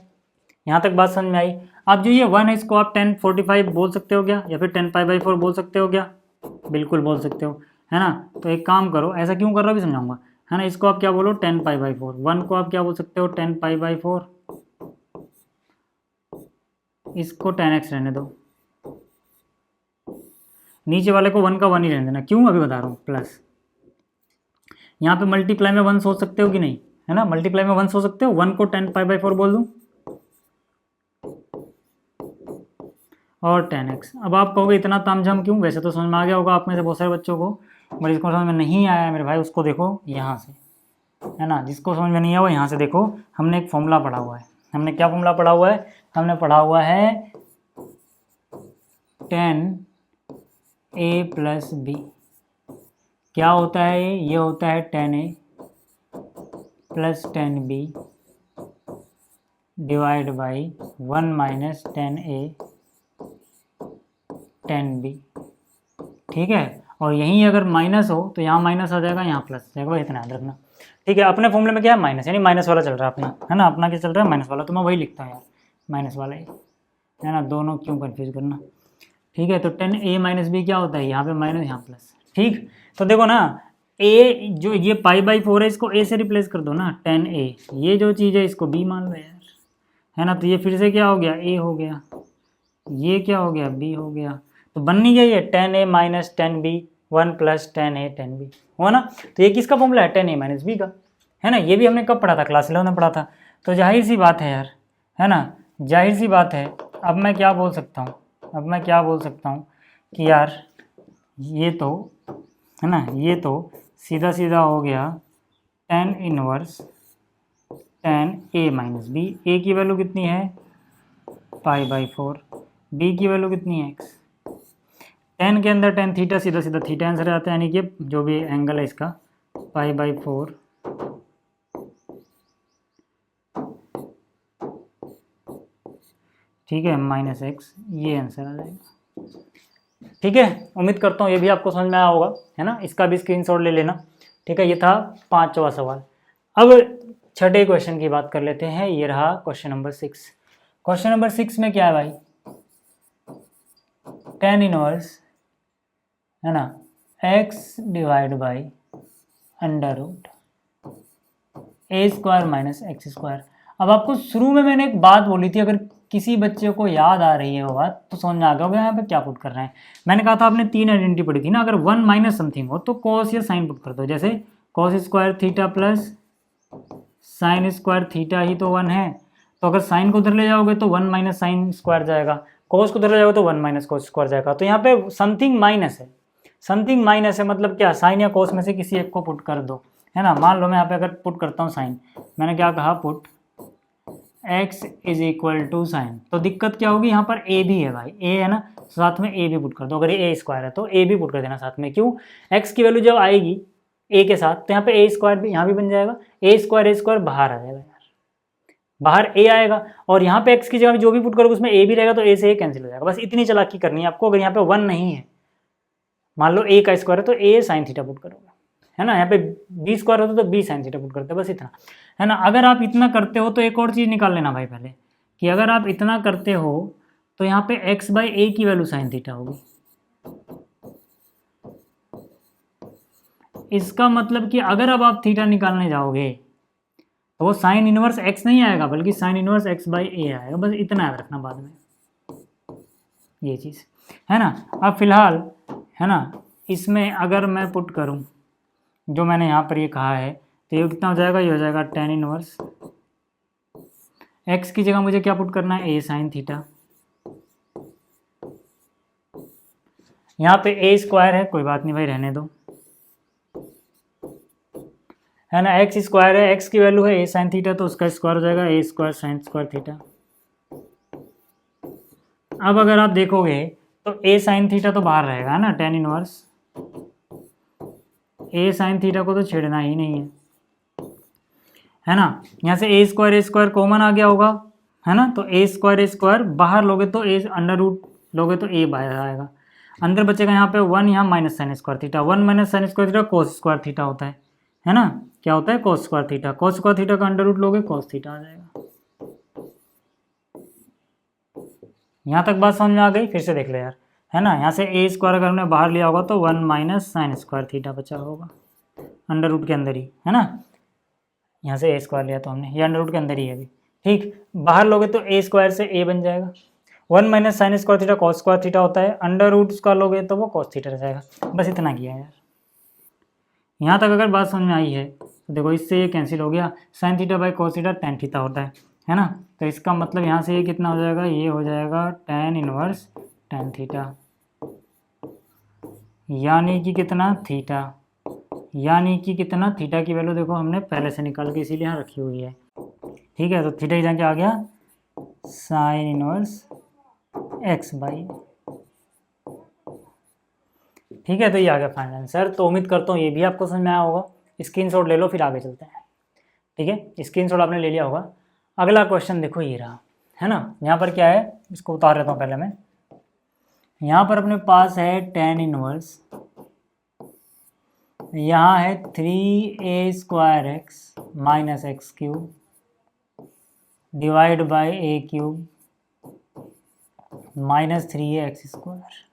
यहाँ तक बात समझ में आई। अब जो ये 1 है इसको आप 1045 बोल सकते हो क्या, या फिर 10π/4 बोल सकते हो क्या, बिल्कुल बोल सकते हो, है ना। तो एक काम करो, ऐसा क्यों कर रहा हूँ भी समझाऊंगा, है ना। इसको आप क्या बोलो 10π/4, 1 को आप क्या बोल सकते हो 10π/4, इसको 10x रहने दो, नीचे वाले को 1 का 1 ही रहने देना। क्यों, अभी बता रहा हूँ। प्लस यहाँ पे मल्टीप्लाई में 1 सोच सकते हो कि नहीं, है ना, मल्टीप्लाई में 1 सोच सकते हो, 1 को 10π/4 बोल दूँ और 10x। अब आप कहोगे इतना तामझाम क्यों, वैसे तो समझ में आ गया होगा आप में से बहुत सारे बच्चों को, बट जिसको समझ में नहीं आया मेरे भाई उसको देखो यहाँ से, है ना, जिसको समझ में नहीं आया वो यहाँ से देखो। हमने एक फॉर्मूला पढ़ा हुआ है, हमने क्या फॉर्मूला पढ़ा हुआ है, हमने पढ़ा हुआ है 10a प्लस b। क्या होता है ये होता है 10a plus 10b divide by 1 minus 10a 10b। ठीक है, और यहीं अगर माइनस हो तो यहाँ माइनस आ जाएगा, यहाँ प्लस जाएगा, भाई इतना याद रखना। ठीक है, अपने फॉर्मूले में क्या है माइनस, यानी माइनस वाला चल रहा है अपना, है ना, अपना क्या चल रहा है माइनस वाला, तो मैं वही लिखता हूँ यार माइनस वाला ही, है ना, दोनों क्यों कन्फ्यूज करना। ठीक है, तो 10a माइनस बी क्या होता है, यहाँ पे माइनस यहाँ प्लस। ठीक, तो देखो ना a जो ये π/4 है इसको a से रिप्लेस कर दो ना, 10a, ये जो चीज़ है इसको b मान लो यार, है ना, तो ये फिर से क्या हो गया a हो गया, ये क्या हो गया b हो गया, तो बन नहीं गया ये 10a minus 10b 1 plus 10a 10b, हुआ ना। तो ये किसका फॉर्मूला है 10a माइनस b का, है ना। ये भी हमने कब पढ़ा था, क्लास 11 में पढ़ा था। तो जाहिर सी बात है यार, है ना, जाहिर सी बात है। अब मैं क्या बोल सकता हूँ, अब मैं क्या बोल सकता हूँ कि यार ये तो, है ना, ये तो सीधा सीधा हो गया tan inverse 10a minus b। a की वैल्यू कितनी है π/4, b की वैल्यू कितनी है x, 10 के अंदर tan थीटा सीधा सीधा थीटा आंसर आता है, यानी कि जो भी एंगल है इसका π/4 ठीक है माइनस x, ये आंसर आ जाएगा। ठीक है, उम्मीद करता हूँ ये भी आपको समझ में आया होगा, है ना, इसका भी स्क्रीनशॉट ले लेना। ठीक है, ये था 5वां सवाल। अब छठे क्वेश्चन की बात कर लेते हैं, ये रहा क्वेश्चन नंबर 6। क्वेश्चन नंबर 6 में क्या है भाई, tan इनवर्स, है ना, x divide by under root a square minus X square. अब आपको शुरू में मैंने एक बात बोली थी, अगर किसी बच्चे को याद आ रही है वो बात तो समझ में आ गया होगा यहाँ पे क्या पुट कर रहे हैं। मैंने कहा था आपने 3 आइडेंटिटी पढ़ी थी ना, अगर 1 माइनस समथिंग हो तो कॉस या साइन पुट कर दो, जैसे cos square theta plus sine square theta ही तो 1 है, तो अगर साइन को उधर ले जाओगे तो 1 माइनस साइन स्क्वायर जाएगा, कॉस को उधर ले जाओगे तो 1 माइनस कॉस स्क्वायर जाएगा। तो यहाँ पे समथिंग माइनस है, समथिंग माइनस है मतलब क्या, साइन या कॉस में से किसी एक को पुट कर दो, है ना। मान लो मैं यहाँ पे अगर पुट करता हूँ साइन, मैंने क्या कहा put x is equal to sine. तो दिक्कत क्या होगी, यहाँ पर a भी है भाई, a है ना, साथ में a भी पुट कर दो। अगर ये a स्क्वायर है तो a भी पुट कर देना साथ में। क्यों, x की वैल्यू जब आएगी a के साथ तो यहाँ पे a स्क्वायर भी यहाँ भी बन जाएगा, a स्क्वायर बाहर आ जाएगा यार, बाहर a आएगा, और यहाँ पे x की जगह जो भी पुट करोगे उसमें a भी रहेगा, तो a से a कैंसिल हो जाएगा। बस इतनी चालाकी करनी है आपको। अगर यहाँ पे 1 नहीं है, मान लो a का स्क्वायर है तो a साइन थीटा पुट करोगे, है ना। यहाँ पे b स्क्वायर होता तो b साइन थीटा पुट करते, बस इतना, है ना। अगर आप इतना करते हो तो एक और चीज़ निकाल लेना भाई पहले, कि अगर आप इतना करते हो तो यहाँ पे x बाई ए की वैल्यू साइन थीटा होगी। इसका मतलब कि अगर अब आप थीटा निकालने जाओगे तो वो साइन इनवर्स x नहीं आएगा, बल्कि साइन इनवर्स x बाई ए आएगा। बस इतना याद रखना बाद में, ये चीज़, है ना। अब फिलहाल, है ना, इसमें अगर मैं पुट करूँ जो मैंने यहाँ पर ये कहा है, तो ये कितना हो जाएगा, ये हो जाएगा टेन इनवर्स x की जगह मुझे क्या पुट करना है, a साइन थीटा। यहाँ पे a स्क्वायर है, कोई बात नहीं भाई, रहने दो, है ना। x स्क्वायर है, x की वैल्यू है a साइन थीटा, तो उसका स्क्वायर हो जाएगा a square sine square theta. अब अगर आप देखोगे तो a साइन थीटा तो बाहर रहेगा, है ना, tan inverse a sign theta को तो छेड़ना ही नहीं है ना। यहाँ से a स्क्वायर कॉमन आ गया होगा, है ना, तो a स्क्वायर बाहर लोगे तो a अंडर रूट लोगे तो a बाहर आएगा, अंदर बचेगा यहाँ पे 1, यहाँ minus sine square theta, 1 minus sine square theta cos square theta होता है ना। क्या होता है, cos square theta. Cos square theta का अंडर रूट लोगे कोस थीटा आ जाएगा। यहाँ तक बात समझ में आ गई, फिर से देख लो यार, है ना। यहाँ से a स्क्वायर अगर हमने बाहर लिया होगा तो 1 माइनस साइन स्क्वायर थीटा बचा होगा अंडर रूट के अंदर ही, है ना। यहाँ से a स्क्वायर लिया तो हमने, ये अंडर रूट के अंदर ही है अभी, ठीक। बाहर लोगे तो a स्क्वायर से a बन जाएगा, 1 minus sine square theta cos square theta होता है, अंडर रूट उसका लोगे तो वो कॉस थीटा रह जाएगा। बस इतना किया है यार। यहाँ तक अगर बात समझ में आई है तो देखो, इससे ये कैंसिल हो गया, sine theta by cos theta tan theta होता है ना। तो इसका मतलब यहाँ से ये कितना हो जाएगा, ये हो जाएगा टेन इनवर्स टेन थीटा, यानी कि कितना, थीटा, यानी कि कितना, थीटा की वैल्यू देखो हमने पहले से निकाल के इसीलिए यहाँ रखी हुई है, ठीक है। तो थीटा की जगह क्या आ गया, साइन इनवर्स एक्स बाई, ठीक है। तो ये आ गया फाइनल आंसर। तो उम्मीद करता हूँ ये भी आपको समझ में आया होगा। स्क्रीनशॉट ले लो, फिर आगे चलते हैं, ठीक है। स्क्रीनशॉट आपने ले लिया होगा। अगला क्वेश्चन देखो, ये रहा, है ना। यहाँ पर क्या है, इसको उतार लेता हूँ पहले मैं। यहाँ पर अपने पास है टेन इनवर्स, यहाँ है 3a square x minus x cube divide by A cube minus 3a x square,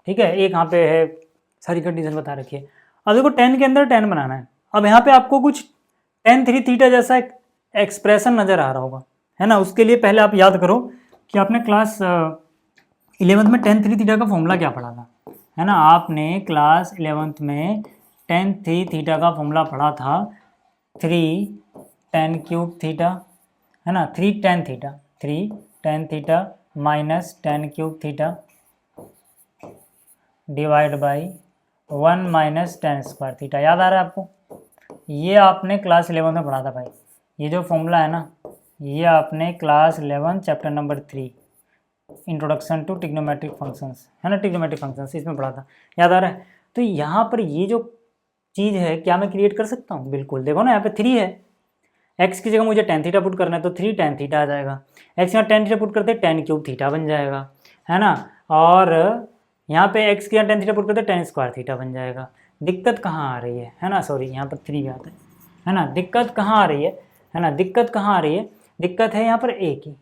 ठीक है। एक यहाँ पे है, सारी कंडीशन बता रखी है। अब देखो 10 के अंदर 10 बनाना है। अब यहाँ पे आपको कुछ tan 3 थीटा जैसा एक एक्सप्रेशन नज़र आ रहा होगा, है ना। उसके लिए पहले आप याद करो कि आपने क्लास 11th में tan 3 थीटा का फॉर्मूला क्या पढ़ा था, है ना। आपने क्लास 11th में tan 3 थीटा का फॉर्मूला पढ़ा था, 3 tan क्यूब थीटा, है ना, 3 tan theta minus tan cube theta divide by 1 minus tan square theta. याद आ रहा है आपको, ये आपने क्लास 11 में पढ़ा था भाई। ये जो फॉर्मूला है ना, ये आपने class 11 chapter number 3 introduction to trigonometric functions, है ना, ट्रिग्नोमेट्रिक फंक्शंस, इसमें पढ़ा था, याद आ रहा है। तो यहाँ पर ये जो चीज़ है, क्या मैं क्रिएट कर सकता हूँ, बिल्कुल। देखो ना, यहाँ पे 3 है, एक्स की जगह मुझे tan थीटा पुट करना है तो 3 tan थीटा आ जाएगा। एक्स यहाँ tan थीटा पुट करते tan क्यूब थीटा बन जाएगा, है ना। और यहाँ पे x की यहाँ tan थीटा पुट करते tan स्क्वायर थीटा बन जाएगा। दिक्कत कहाँ आ रही है ना, सॉरी यहाँ पर 3 भी आता है ना। दिक्कत कहाँ आ रही है ना, दिक्कत कहाँ आ रही है, दिक्कत है यहाँ पर a की।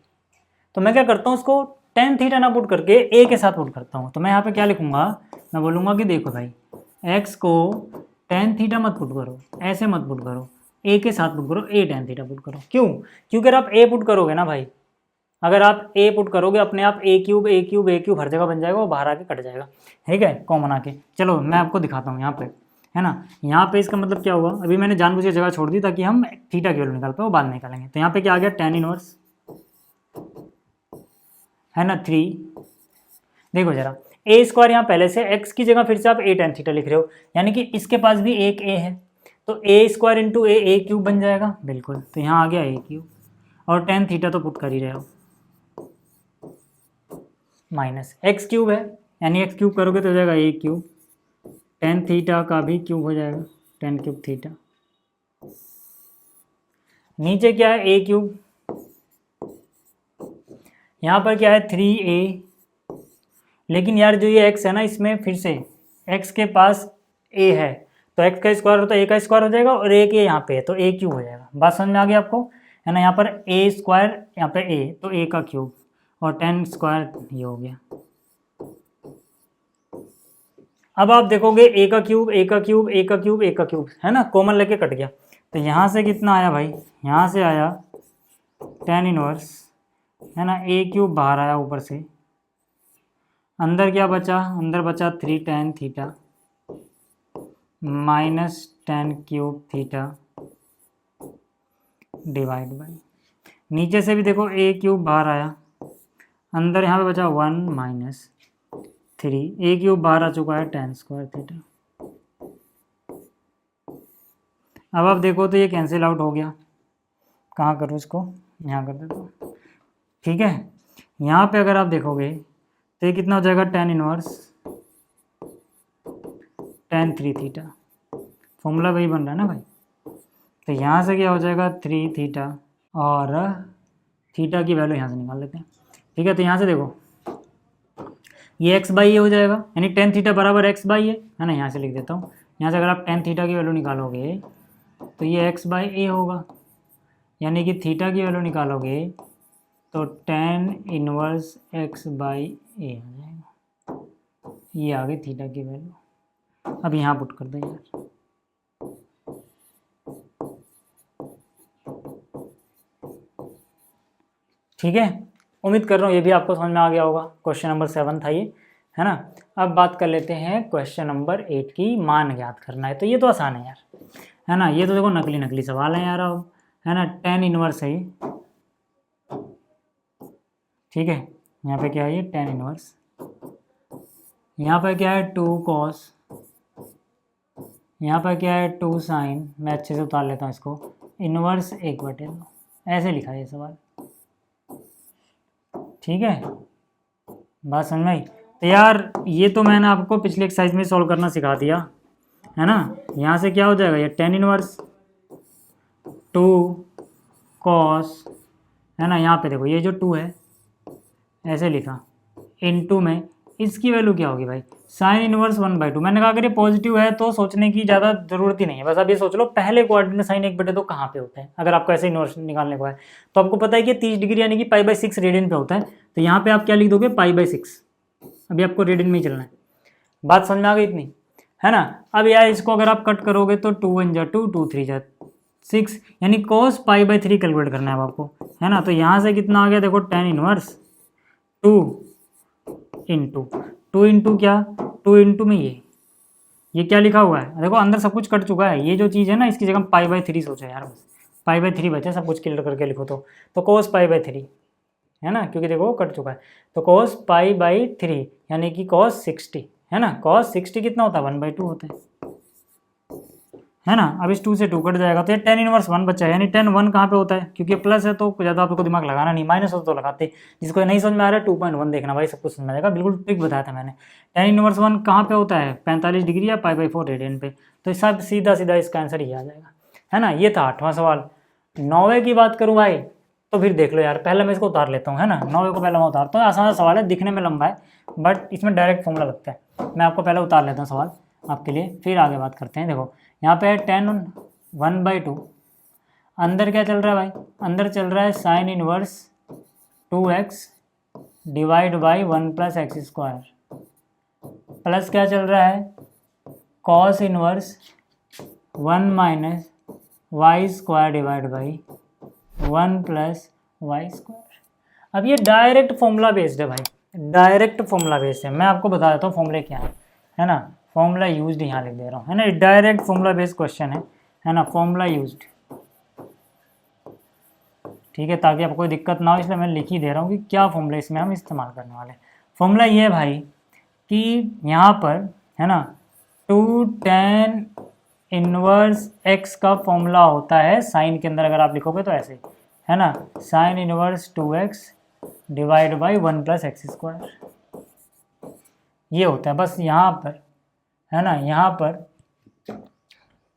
तो मैं क्या करता हूँ, उसको tan थीटा ना पुट करके a के साथ पुट करता हूँ। तो मैं यहाँ पे क्या लिखूँगा, मैं बोलूँगा कि देखो भाई, x को tan थीटा मत पुट करो, ऐसे मत पुट करो, a के साथ पुट करो, a tan थीटा पुट करो। क्यों, क्योंकि अगर आप a पुट करोगे ना भाई, अगर आप a पुट करोगे, अपने आप a क्यूब हर जगह बन जाएगा, वो बाहर आके कट जाएगा, ठीक है, कॉमन आके। चलो मैं आपको दिखाता हूँ यहाँ पे, है ना। यहाँ पे इसका मतलब क्या हुआ, अभी मैंने जानबूझ के जगह छोड़ दी ताकि हम थीटा की वैल्यू निकाल पाए, वो बाद में निकालेंगे। तो यहाँ पे क्या आ गया, tan इनवर्स, है ना, 3। देखो जरा, a स्क्वायर यहाँ पहले से, x की जगह फिर से आप a tan थीटा लिख रहे हो, यानी कि इसके पास भी एक a है, तो ए स्क्वायर इंटू ए क्यूब बन जाएगा बिल्कुल। तो यहाँ आ गया ए क्यूब, और टेन थीटा तो पुट कर ही रहे हो, माइनस एक्स क्यूब है, यानी एक्स क्यूब करोगे तो हो जाएगा ए क्यूब, टेन थीटा का भी क्यूब हो जाएगा, टेन क्यूब थीटा। नीचे क्या है, ए क्यूब, यहाँ पर क्या है 3a, लेकिन यार जो ये x है ना, इसमें फिर से x के पास a है, तो x का स्क्वायर हो तो a का स्क्वायर हो जाएगा, और a के यहाँ पे है तो a क्यूब हो जाएगा। बात समझ में आ गई आपको, है ना। यहाँ पर a स्क्वायर, यहाँ पे a, तो a का क्यूब, और 10 स्क्वायर ये हो गया। अब आप देखोगे a का क्यूब, a का क्यूब, a का क्यूब, a का क्यूब, है ना, कॉमन लेके कट गया। तो यहाँ से कितना आया भाई, यहाँ से आया 10 इनवर्स, है ना, a क्यूब बाहर आया ऊपर से, अंदर क्या बचा, अंदर बचा 3 tan theta minus 10 cube theta divide by, नीचे से भी देखो a क्यूब बाहर आया, अंदर यहाँ पे बचा 1 माइनस 3, a क्यूब बाहर आ चुका है 10 स्क्वायर थीटा। अब आप देखो तो ये कैंसिल आउट हो गया, कहाँ करूँ इसको, यहाँ कर देता हूँ, ठीक है। यहाँ पे अगर आप देखोगे तो ये कितना हो जाएगा, 10 इनवर्स tan 3 थीटा, फॉर्मूला वही बन रहा है ना भाई। तो यहाँ से क्या हो जाएगा 3 थीटा, और थीटा की वैल्यू यहाँ से निकाल लेते हैं, ठीक है। तो यहाँ से देखो ये x बाई ए हो जाएगा, यानी tan थीटा बराबर x बाई ए, है ना। यहाँ से लिख देता हूँ, यहाँ से अगर आप tan थीटा की वैल्यू निकालोगे तो ये x बाई ए होगा, यानी कि थीटा की वैल्यू निकालोगे तो tan इनवर्स x बाई ए आ जाएगा, ये आ गई थीटा की वैल्यू। अब यहाँ पुट कर दो यार, ठीक है। उम्मीद कर रहा हूँ ये भी आपको समझ में आ गया होगा। क्वेश्चन नंबर 7 था ये, है ना। अब बात कर लेते हैं क्वेश्चन नंबर 8 की, मान ज्ञात करना है। तो ये तो आसान है यार, है ना, ये तो देखो नकली नकली सवाल है यार, अब है ना, tan इनवर्स है ये, ठीक है। यहाँ पे क्या है, ये tan इनवर्स, यहाँ पर क्या है 2 cos, यहाँ पर क्या है 2 sin, मैं अच्छे से उतार लेता हूँ इसको, इनवर्स 1/2, ऐसे लिखा है ये सवाल, ठीक है। बात समझ में आई। तो यार ये तो मैंने आपको पिछले एक्सरसाइज में सॉल्व करना सिखा दिया, है ना। यहाँ से क्या हो जाएगा, ये tan इनवर्स 2 cos, है ना, यहाँ पे देखो ये जो 2 है ऐसे लिखा, इनटू में इसकी वैल्यू क्या होगी भाई, साइन इनवर्स 1/2। मैंने कहा अगर ये पॉजिटिव है तो सोचने की ज़्यादा ज़रूरत ही नहीं है, बस अब ये सोच लो पहले क्वाड्रेंट में साइन 1/2 कहाँ पे होता है। अगर आपको ऐसे इनवर्स निकालने को है तो आपको पता है कि 30 डिग्री यानी कि π/6 रेडियन पे होता है। तो यहाँ पे आप क्या लिख दोगे, π/6, अभी आपको रेडियन में ही चलना है। बात समझ में आ गई इतनी, है ना। अब यार इसको अगर आप कट करोगे तो 2 1 जा 2, 2 3 जा 6, यानी cos π/3 कैलकुलेट करना है आपको, है ना। तो यहाँ से कितना आ गया देखो, tan इनवर्स 2 इंटू क्या, 2 इंटू में ये क्या लिखा हुआ है, देखो अंदर सब कुछ कट चुका है, ये जो चीज़ है ना इसकी जगह π/3 सोचो यार, बस π/3 बचा, सब कुछ क्लियर करके लिखो तो cos π/3, है ना, क्योंकि देखो कट चुका है। तो cos π/3 यानी कि cos 60, है ना, cos 60 कितना होता है, 1/2 होता है ना। अब इस 2 से 2 कट जाएगा तो ये tan इनवर्स 1 बचा है, यानी tan 1 कहाँ पे होता है, क्योंकि प्लस है तो ज़्यादा आपको दिमाग लगाना नहीं, माइनस हो तो लगाते। जिसको नहीं समझ में आ रहा है 2.1 देखना भाई, सब कुछ समझ में आएगा, बिल्कुल ट्रिक बताया था मैंने। tan इनवर्स 1 कहाँ पे होता है, 45 डिग्री या π/4 रेडियन पे। तो सब सीधा सीधा इसका आंसर ही आ जाएगा, है ना। ये था 8वां सवाल। 9वें की बात करूँ भाई तो फिर देख लो यार, पहले मैं इसको उतार लेता हूँ, है ना। 9वें को पहले मैं उतारता हूँ, आसान सा सवाल है, दिखने में लंबा है बट इसमें डायरेक्ट फॉर्मूला लगता है। मैं आपको पहले उतार लेता हूँ सवाल आपके लिए, फिर आगे बात करते हैं। देखो यहाँ पे है tan 1/2, अंदर क्या चल रहा है भाई, अंदर चल रहा है sine inverse 2x divide by 1 + x², plus क्या चल रहा है, cos inverse 1 - y² divide by 1 + y²। अब ये डायरेक्ट फॉर्मूला बेस्ड है भाई, डायरेक्ट फॉर्मूला बेस्ड है। मैं आपको बता देता हूँ फॉर्मूले क्या है ना। फॉर्मूला यूज्ड यहाँ लिख दे रहा हूँ, है ना। डायरेक्ट फॉर्मूला बेस्ड क्वेश्चन है ना, फॉर्मूला यूज्ड, ठीक है, ताकि आपको कोई दिक्कत ना हो, इसलिए मैं लिख ही दे रहा हूँ कि क्या फॉर्मूला इसमें हम इस्तेमाल करने वाले। फॉर्मूला ये है भाई कि यहाँ पर है ना 2 tan इनवर्स एक्स का फॉर्मूला होता है साइन के अंदर, अगर आप लिखोगे तो ऐसे, है ना, sine inverse 2x divide by 1 plus x square, ये होता है बस यहाँ पर, है ना, यहाँ पर,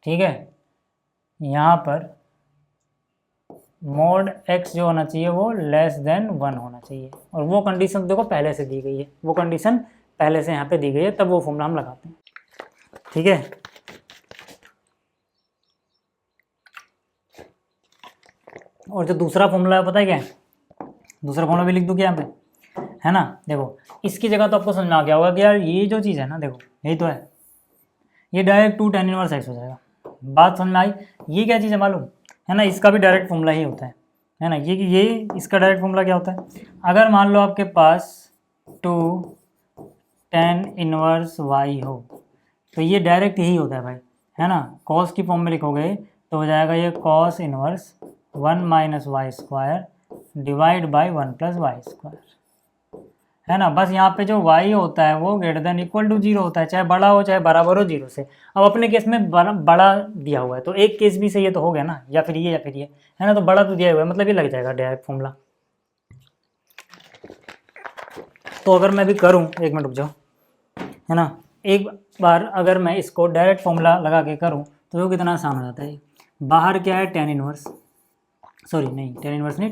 ठीक है, यहाँ पर मोड x जो होना चाहिए वो लेस देन 1 होना चाहिए, और वो कंडीशन देखो पहले से दी गई है, वो कंडीशन पहले से यहाँ पे दी गई है, तब वो फॉर्मूला हम लगाते हैं, ठीक है। और जो दूसरा फॉर्मूला है पता है क्या है, दूसरा फॉर्मूला भी लिख दूँ क्या यहाँ पे, है ना, देखो इसकी जगह तो आपको समझ में आ गया होगा कि यार ये जो चीज़ है ना, देखो यही तो है, ये डायरेक्ट 2 tan इनवर्स x हो जाएगा, बात समझ में आई। ये क्या चीज़ है मालूम है ना, इसका भी डायरेक्ट फॉर्मूला ही होता है ना, ये इसका डायरेक्ट फॉर्मूला क्या होता है, अगर मान लो आपके पास 2 tan इनवर्स y हो तो ये डायरेक्ट यही होता है भाई, है ना, कॉस की फॉर्म में लिखोगे तो हो जाएगा ये cos inverse 1 minus Y square divide by 1 plus Y square, है ना। बस यहाँ पे जो y होता है वो ग्रेटर देन इक्वल टू 0 होता है, चाहे बड़ा हो चाहे बराबर हो 0 से। अब अपने केस में बड़ा दिया हुआ है तो एक केस भी से ये तो हो गया ना, या फिर ये है ना, तो बड़ा तो दिया हुआ है, मतलब ये लग जाएगा डायरेक्ट फॉर्मूला। तो अगर मैं भी करूँ, एक मिनट रुक जाओ, है ना, एक बार अगर मैं इसको डायरेक्ट फॉर्मूला लगा के करूँ तो वो कितना आसान हो जाता है। बाहर क्या है, tan इनवर्स, सॉरी नहीं tan इनवर्स नहीं,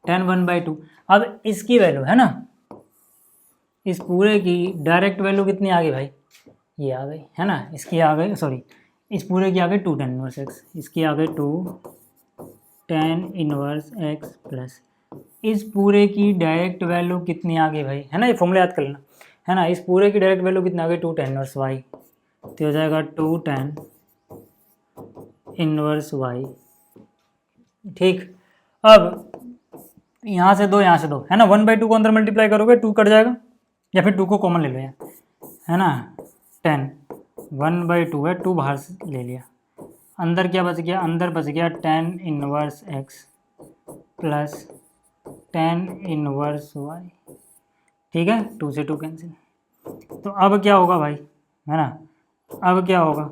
tan 1/2। अब इसकी वैल्यू है ना, इस पूरे की डायरेक्ट वैल्यू कितनी आ गई भाई, ये आ गई, है ना, इसकी आ गई, सॉरी इस पूरे की आ गई 2 tan इनवर्स x, इसकी आ गई 2 tan इनवर्स x प्लस इस पूरे की डायरेक्ट वैल्यू कितनी आ गई भाई, है ना, ये फॉर्मूला याद कर लेना, है ना, इस पूरे की डायरेक्ट वैल्यू कितनी आ गई 2 tan इनवर्स y, तो हो जाएगा 2 tan इनवर्स y, ठीक। अब यहाँ से दो, यहाँ से दो, है ना, 1/2 को अंदर मल्टीप्लाई करोगे 2 कट जाएगा, या फिर 2 को कॉमन ले लो यार, है ना, 10 1/2 है, 2 बाहर से ले लिया, अंदर क्या बच गया, अंदर बच गया tan inverse x plus tan inverse y, ठीक है, 2 से 2 कैंसिल। तो अब क्या होगा भाई, है ना, अब क्या होगा,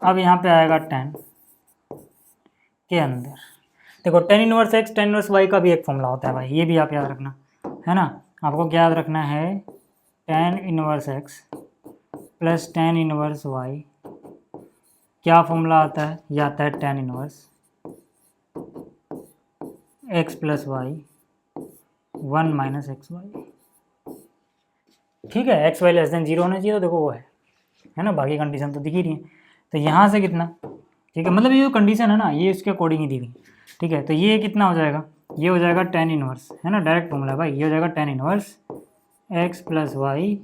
अब यहाँ पे आएगा tan के अंदर, देखो tan inverse x tan inverse y का भी एक फॉर्मूला होता है भाई, ये भी आप याद रखना, है ना, आपको क्या याद रखना है, tan inverse x plus tan inverse y, क्या फॉर्मूला आता है, ये आता है tan inverse x plus y 1 minus x Y, ठीक है, एक्स वाई लेस देन 0 होना चाहिए, तो देखो वो है ना, बाकी कंडीशन तो दिख ही रही है। तो यहाँ से कितना, ठीक है, मतलब ये जो कंडीशन है ना ये इसके अकॉर्डिंग ही दी हुई, ठीक है, तो ये कितना हो जाएगा, ये हो जाएगा tan इनवर्स, है ना, डायरेक्ट फॉर्मूला भाई, ये हो जाएगा tan inverse x plus Y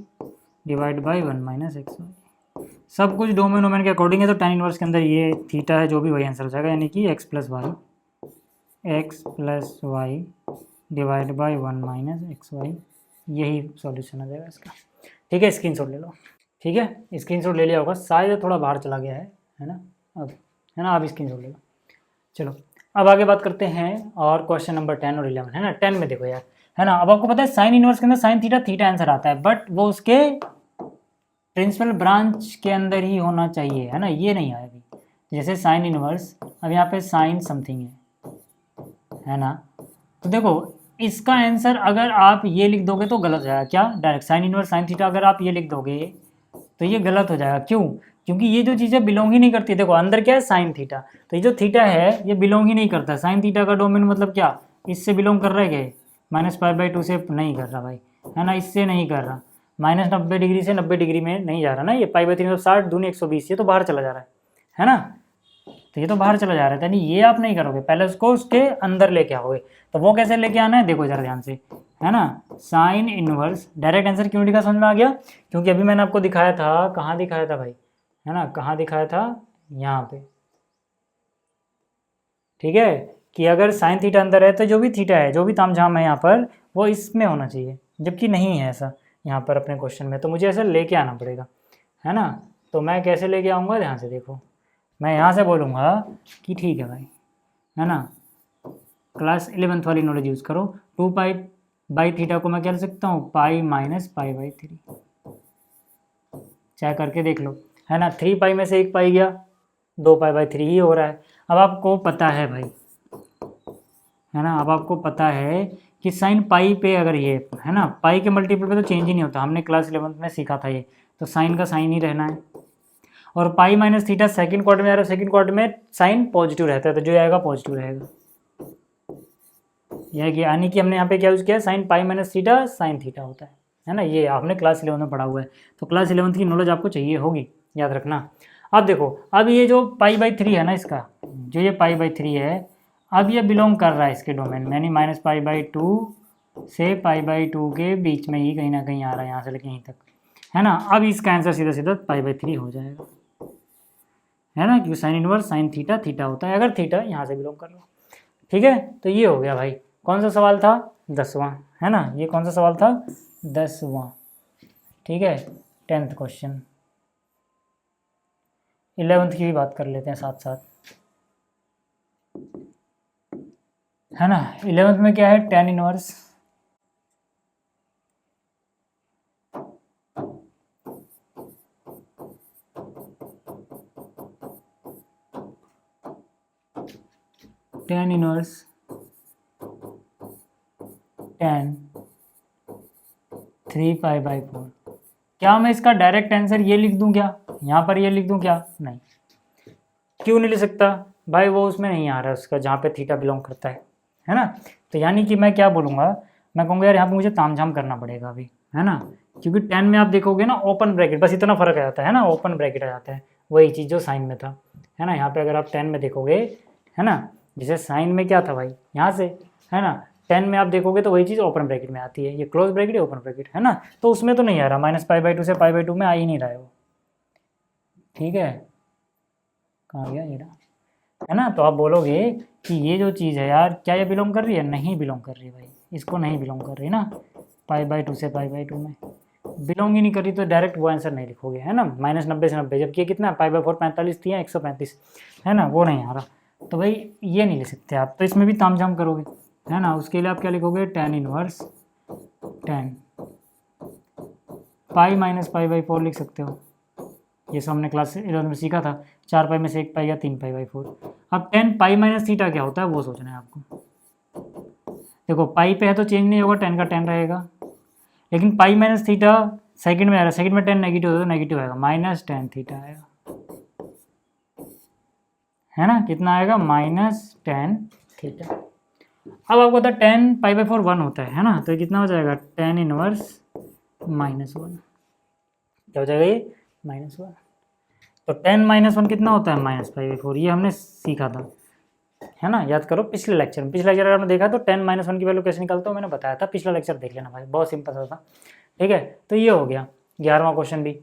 divide by 1 minus x Y, सब कुछ डोमेन वोमेन के अकॉर्डिंग है, तो tan इनवर्स के अंदर ये थीटा है जो भी वही आंसर हो जाएगा, यानी कि x plus Y divide by 1 minus x Y, यही सॉल्यूशन आ जाएगा इसका, ठीक है। स्क्रीनशॉट ले लो, ठीक है, स्क्रीनशॉट ले लिया होगा, शायद थोड़ा बाहर चला गया है ना, अब है ना, अब स्क्रीनशॉट ले लो। चलो अब आगे बात करते हैं, और क्वेश्चन नंबर 10 और 11, है ना, 10 में देखो यार, है ना, अब आपको पता है साइन इनवर्स के अंदर साइन थीटा आंसर आता है, बट वो उसके प्रिंसिपल ब्रांच के अंदर ही होना चाहिए, है ना, ये नहीं आएगी, जैसे साइन इनवर्स, अब यहाँ पे साइन समथिंग है ना, तो देखो इसका आंसर अगर आप ये लिख दोगे तो गलत हो जाएगा, क्या, direct sine inverse sine theta अगर आप ये लिख दोगे तो ये गलत हो जाएगा, क्यों, क्योंकि ये जो चीज़ें बिलोंग ही नहीं करती, देखो अंदर क्या है साइन थीटा, तो ये जो थीटा है ये बिलोंग ही नहीं करता, साइन थीटा का डोमेन मतलब क्या, इससे बिलोंग कर रहा है क्या, -π/2 से नहीं कर रहा भाई, है ना, इससे नहीं कर रहा, -90 डिग्री से 90 डिग्री में नहीं जा रहा ना, ये π/3 मतलब 60 दूनी 120, ये तो बाहर चला जा रहा है ना, तो ये तो बाहर चला जा रहा है, यानी ये आप नहीं करोगे, पहले उसको उसके अंदर लेके आओगे, तो वो कैसे लेके आना है, देखो जरा ध्यान से, है ना, साइन इनवर्स, डायरेक्ट आंसर क्यों लिखा समझ में आ गया, क्योंकि अभी मैंने आपको दिखाया था, कहाँ दिखाया था भाई, है ना, कहाँ दिखाया था, यहाँ पे, ठीक है, कि अगर साइन थीटा अंदर है तो जो भी थीटा है, जो भी तामझाम है यहाँ पर वो इसमें होना चाहिए, जबकि नहीं है ऐसा यहाँ पर अपने क्वेश्चन में, तो मुझे ऐसा लेके आना पड़ेगा, है ना, तो मैं कैसे लेके आऊँगा, ध्यान से देखो, मैं यहाँ से बोलूँगा कि ठीक है भाई, है ना, क्लास 11th वाली नॉलेज यूज़ करो, 2π/थीटा को मैं क्या लिख सकता हूँ, पाई माइनस π/3, चाहे करके देख लो, है ना, 3π में से 1 पाई गया, 2π/3 ही हो रहा है। अब आपको पता है भाई, है ना, अब आपको पता है कि साइन पाई पे अगर ये है ना, पाई के मल्टीपल पे तो चेंज ही नहीं होता, हमने क्लास 11th में सीखा था ये, तो साइन का साइन ही रहना है। और pi minus theta second quadrant में आ रहा है, सेकंड क्वाड्रेंट में साइन पॉजिटिव रहता है, तो जो आएगा पॉजिटिव रहेगा। यह यानी कि हमने यहाँ पे क्या यूज़ किया, sine pi minus theta sine theta होता है ना, ये आपने क्लास 11 में पढ़ा हुआ है, तो क्लास 11th की नॉलेज आपको चाहिए होगी, याद रखना। अब देखो, अब ये जो π/3 है ना, इसका जो ये π/3 है, अब ये बिलोंग कर रहा है इसके डोमेन में, यानी -π/2 से π/2 के बीच में ही कहीं ना कहीं आ रहा है, यहाँ से लेके यहीं तक, है ना। अब इसका आंसर सीधा सीधा π/3 हो जाएगा, है ना, क्योंकि sine inverse sine theta theta होता है अगर थीटा यहाँ से बिलोंग कर लो। ठीक है, तो ये हो गया भाई। कौन सा सवाल था, 10वां, है ना, ये कौन सा सवाल था, 10वां। ठीक है, 10th क्वेश्चन। 11th की भी बात कर लेते हैं साथ साथ, है ना। 11th में क्या है, tan इनवर्स tan 3π/4। क्या मैं इसका डायरेक्ट आंसर ये लिख दूं क्या, यहाँ पर ये लिख दूं क्या, नहीं। क्यों नहीं लिख सकता भाई, वो उसमें नहीं आ रहा है उसका, जहाँ पे थीटा बिलोंग करता है ना। तो यानी कि मैं क्या बोलूँगा, मैं कहूँगा यार यहाँ पे मुझे तामझाम करना पड़ेगा अभी, है ना, क्योंकि 10 में आप देखोगे ना ओपन ब्रैकेट, बस इतना फर्क आ जाता है ना, ओपन ब्रैकेट आ जाता है, वही चीज़ जो साइन में था, है ना। यहाँ पे अगर आप 10 में देखोगे, है ना, जैसे साइन में क्या था भाई, यहाँ से, है ना, 10 में आप देखोगे तो वही चीज़ ओपन ब्रैकेट में आती है, ये क्लोज ब्रैकेट है, ओपन ब्रैकेट, है ना। तो उसमें तो नहीं आ रहा, -π/2 से π/2 में आ ही नहीं रहा है वो। ठीक है, कहाँ गया ये रहा, है ना। तो आप बोलोगे कि ये जो चीज़ है यार, क्या ये बिलोंग कर रही है, नहीं बिलोंग कर रही है भाई, इसको नहीं बिलोंग कर रही ना, π/2 से π/2 में बिलोंग ही नहीं करी, तो डायरेक्ट वो आंसर नहीं लिखोगे, है ना। -90 से 90, जबकि कितना π/4 45 थी या 135, है ना, वो नहीं आ रहा, तो भाई ये नहीं लिख सकते आप, तो इसमें भी तामझाम करोगे, है ना। उसके लिए आप क्या लिखोगे, tan इनवर्स tan पाई -π/4 लिख सकते हो, ये सब हमने क्लास 11 में सीखा था, 4π में से 1π या 3π/4। अब tan पाई माइनस थीटा क्या होता है वो सोचना है आपको। देखो पाई पे है तो चेंज नहीं होगा, tan का tan रहेगा, लेकिन पाई माइनस थीटा सेकंड में आ रहा है, सेकंड में tan नेगेटिव होता है तो नेगेटिव आएगा, -tan थीटा आएगा, है ना। कितना आएगा, -tan थीटा। अब आपको पता है tan π/4 1 होता है ना, तो कितना हो जाएगा, tan इनवर्स -1, क्या हो जाएगा ये, -1। तो tan -1 कितना होता है, -π/4, ये हमने सीखा था, है ना, याद करो पिछले लेक्चर में। पिछले लेक्चर अगर आपने देखा तो tan -1 की वैल्यू कैसे निकालता हूँ मैंने बताया था, पिछला लेक्चर देख लेना भाई, बहुत सिंपल सा था। ठीक है, तो ये हो गया 11वां क्वेश्चन भी।